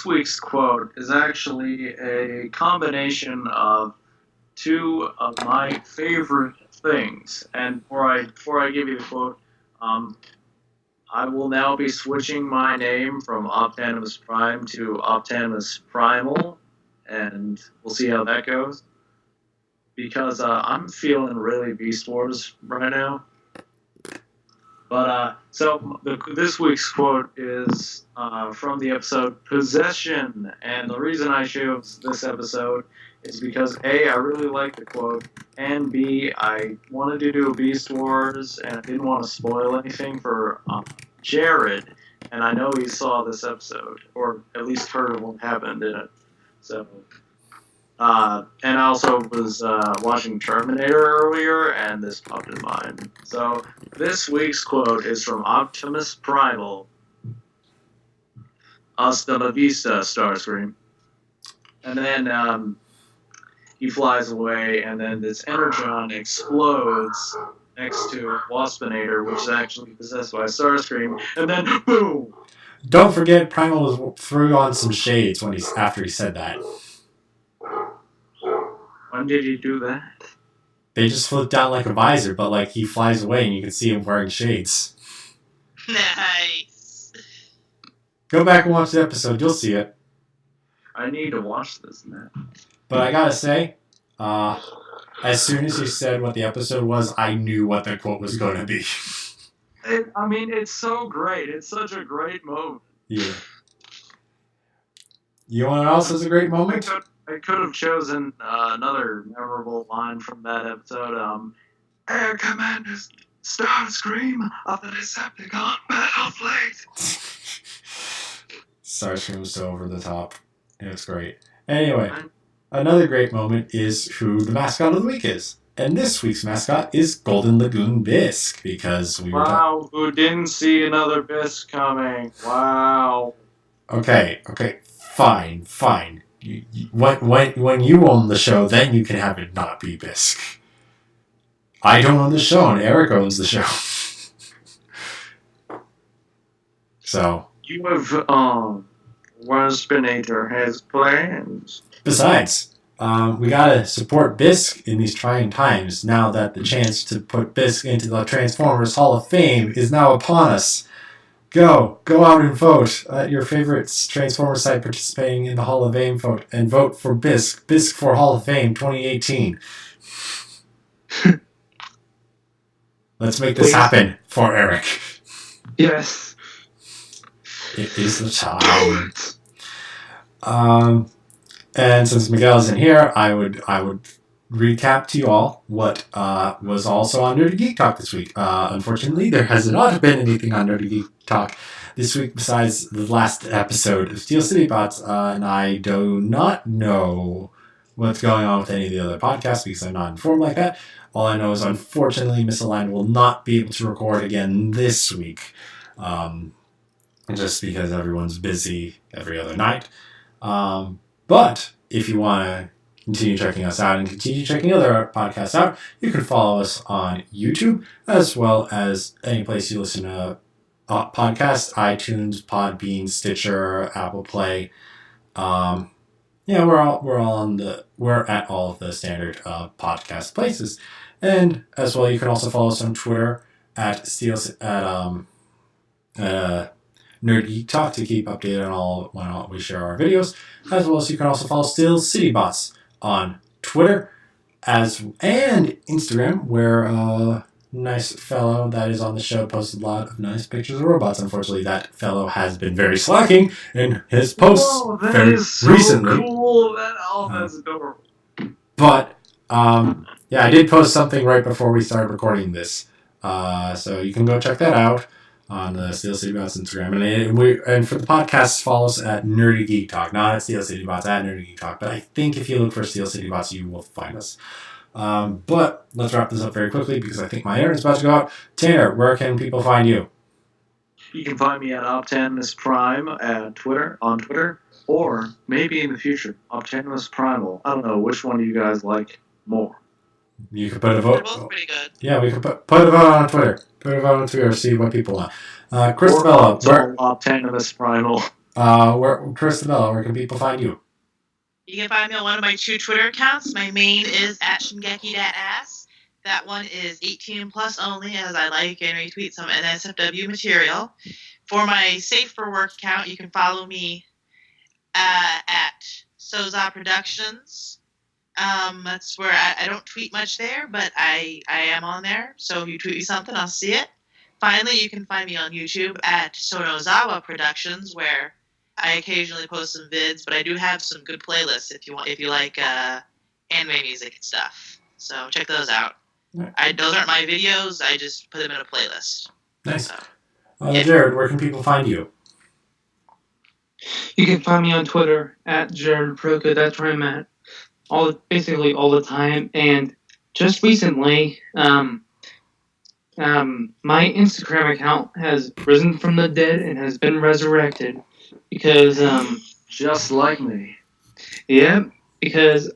week's quote is actually a combination of 2 of my favorite things. And before I give you the quote, I will now be switching my name from Optimus Prime to Optimus Primal, and we'll see how that goes. Because I'm feeling really Beast Wars right now. But so this week's quote is from the episode Possession, and the reason I chose this episode is because A, I really like the quote, and B, I wanted to do a Beast Wars, and I didn't want to spoil anything for Jared, and I know he saw this episode, or at least heard what happened in it. So. And I also was watching Terminator earlier, and this popped in mind. So this week's quote is from Optimus Primal. Hasta la vista, Starscream. And then he flies away, and then this Energon explodes next to Waspinator, which is actually possessed by Starscream, and then boom! Don't forget, Primal threw on some shades after he said that. When did he do that? They just flip down like a visor, but like he flies away and you can see him wearing shades. Nice. Go back and watch the episode, you'll see it. I need to watch this, man. But I gotta say, as soon as you said what the episode was, I knew what the quote was going to be. It's so great. It's such a great moment. Yeah. You know what else is a great moment? I could have chosen another memorable line from that episode. Air Commanders, Starscream of the Decepticon Battle Fleet. Starscream was so over the top. It was great. Anyway, another great moment is who the mascot of the week is. And this week's mascot is Golden Lagoon Bisque, because we were... Wow, who didn't see another Bisque coming? Wow. Okay, fine. When you own the show, then you can have it not be Bisque. I don't own the show, and Eric owns the show. So... You have, Waspinator has plans. Besides, we gotta support Bisque in these trying times now that the chance to put Bisque into the Transformers Hall of Fame is now upon us. Go out and vote at your favorite Transformers site participating in the Hall of Fame vote, and vote for Bisque. Bisque for Hall of Fame 2018. Let's make this happen for Eric. Yes. It is the time. And since Miguel isn't here, I would recap to you all what was also on Nerdy Geek Talk this week. Unfortunately, there has not been anything on Nerdy Geek Talk this week besides the last episode of Steel City Bots, and I do not know what's going on with any of the other podcasts because I'm not informed like that. All I know is, unfortunately, Misaligned will not be able to record again this week, just because everyone's busy every other night. But if you want to continue checking us out and continue checking other podcasts out, you can follow us on YouTube, as well as any place you listen to podcasts: iTunes, Podbean, Stitcher, Apple Play. We're at all of the standard podcast places, and as well, you can also follow us on Twitter at Nerd Geek Talk to keep updated on when we share our videos, as well as you can also follow Steel City Bots on Twitter and Instagram, where a nice fellow that is on the show posted a lot of nice pictures of robots. Unfortunately, that fellow has been very slacking in his posts recently. Cool. That's adorable. But I did post something right before we started recording this, so you can go check that out on the Steel City Bots Instagram. And for the podcast, follow us at Nerdy Geek Talk, not at Steel City Bots, at Nerdy Geek Talk. But I think if you look for Steel City Bots, you will find us. But let's wrap this up very quickly because I think my internet's about to go out. Tanner, where can people find you? You can find me at Optimus Prime on Twitter, or maybe in the future, Optimus Primal. I don't know which one you guys like more. You can put a vote. They're both pretty good. Yeah, we can put a vote on Twitter. Put a vote on Twitter, see what people want. Christabella, where Optimus Primal. Christabella, where can people find you? You can find me on one of my two Twitter accounts. My main is at Shingeki.ass. That one is 18 plus only, as I like and retweet some NSFW material. For my Safe for Work account, you can follow me at Soza Productions. That's where I don't tweet much there, but I am on there. So if you tweet me something, I'll see it. Finally, you can find me on YouTube at Sonozawa Productions, where I occasionally post some vids, but I do have some good playlists if you like anime music and stuff. So check those out. Right. Those aren't my videos. I just put them in a playlist. Nice. So, Jared, where can people find you? You can find me on Twitter at Jared Proka. That's where I'm at. Basically all the time. And just recently, my Instagram account has risen from the dead and has been resurrected because just like me. Yeah, because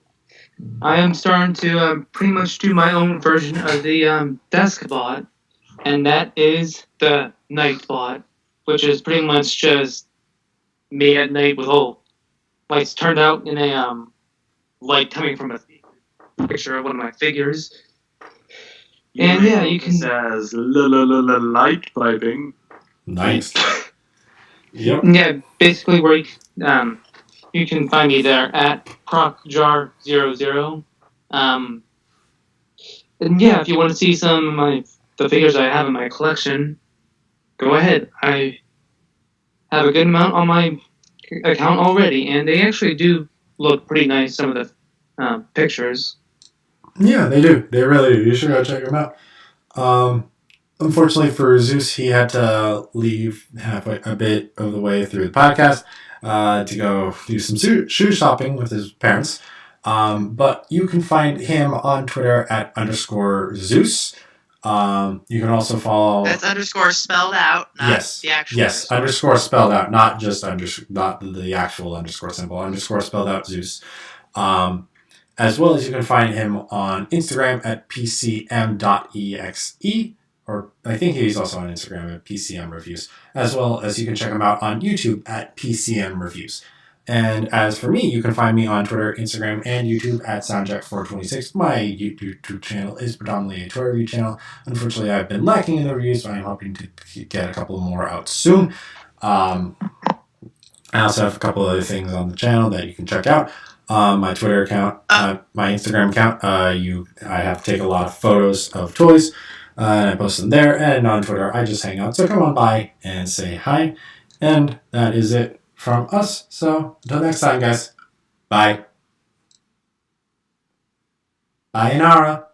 I am starting to pretty much do my own version of the desk bot, and that is the night bot, which is pretty much just me at night with all lights turned out in a light coming from a picture of one of my figures. And yeah, you can. It says light piping. Nice. Yep. Yeah, basically where you can find me there at ProcJar00. And yeah, if you want to see some of the figures I have in my collection, go ahead. I have a good amount on my account already, and they actually do look pretty nice, some of the pictures. Yeah, they do. They really do. You should go check them out. Unfortunately for Zeus, he had to leave halfway a bit of the way through the podcast to go do some shoe shopping with his parents. But you can find him on Twitter at underscore Zeus. You can also follow. That's underscore spelled out, not yes, the actual. yes, underscore spelled out, not just not the actual underscore symbol. Underscore spelled out Zeus. As well as you can find him on Instagram at pcm.exe, or I think he's also on Instagram at PCM Reviews, as well as you can check him out on YouTube at PCM Reviews. And as for me, you can find me on Twitter, Instagram, and YouTube at SoundJack426. My YouTube channel is predominantly a toy review channel. Unfortunately, I've been lacking in the reviews, but I'm hoping to get a couple more out soon. I also have a couple other things on the channel that you can check out. My Twitter account, my Instagram account, I have to take a lot of photos of toys, and I post them there. And on Twitter, I just hang out. So come on by and say hi. And that is it from us. So until next time, guys. Bye. Bye, Inara.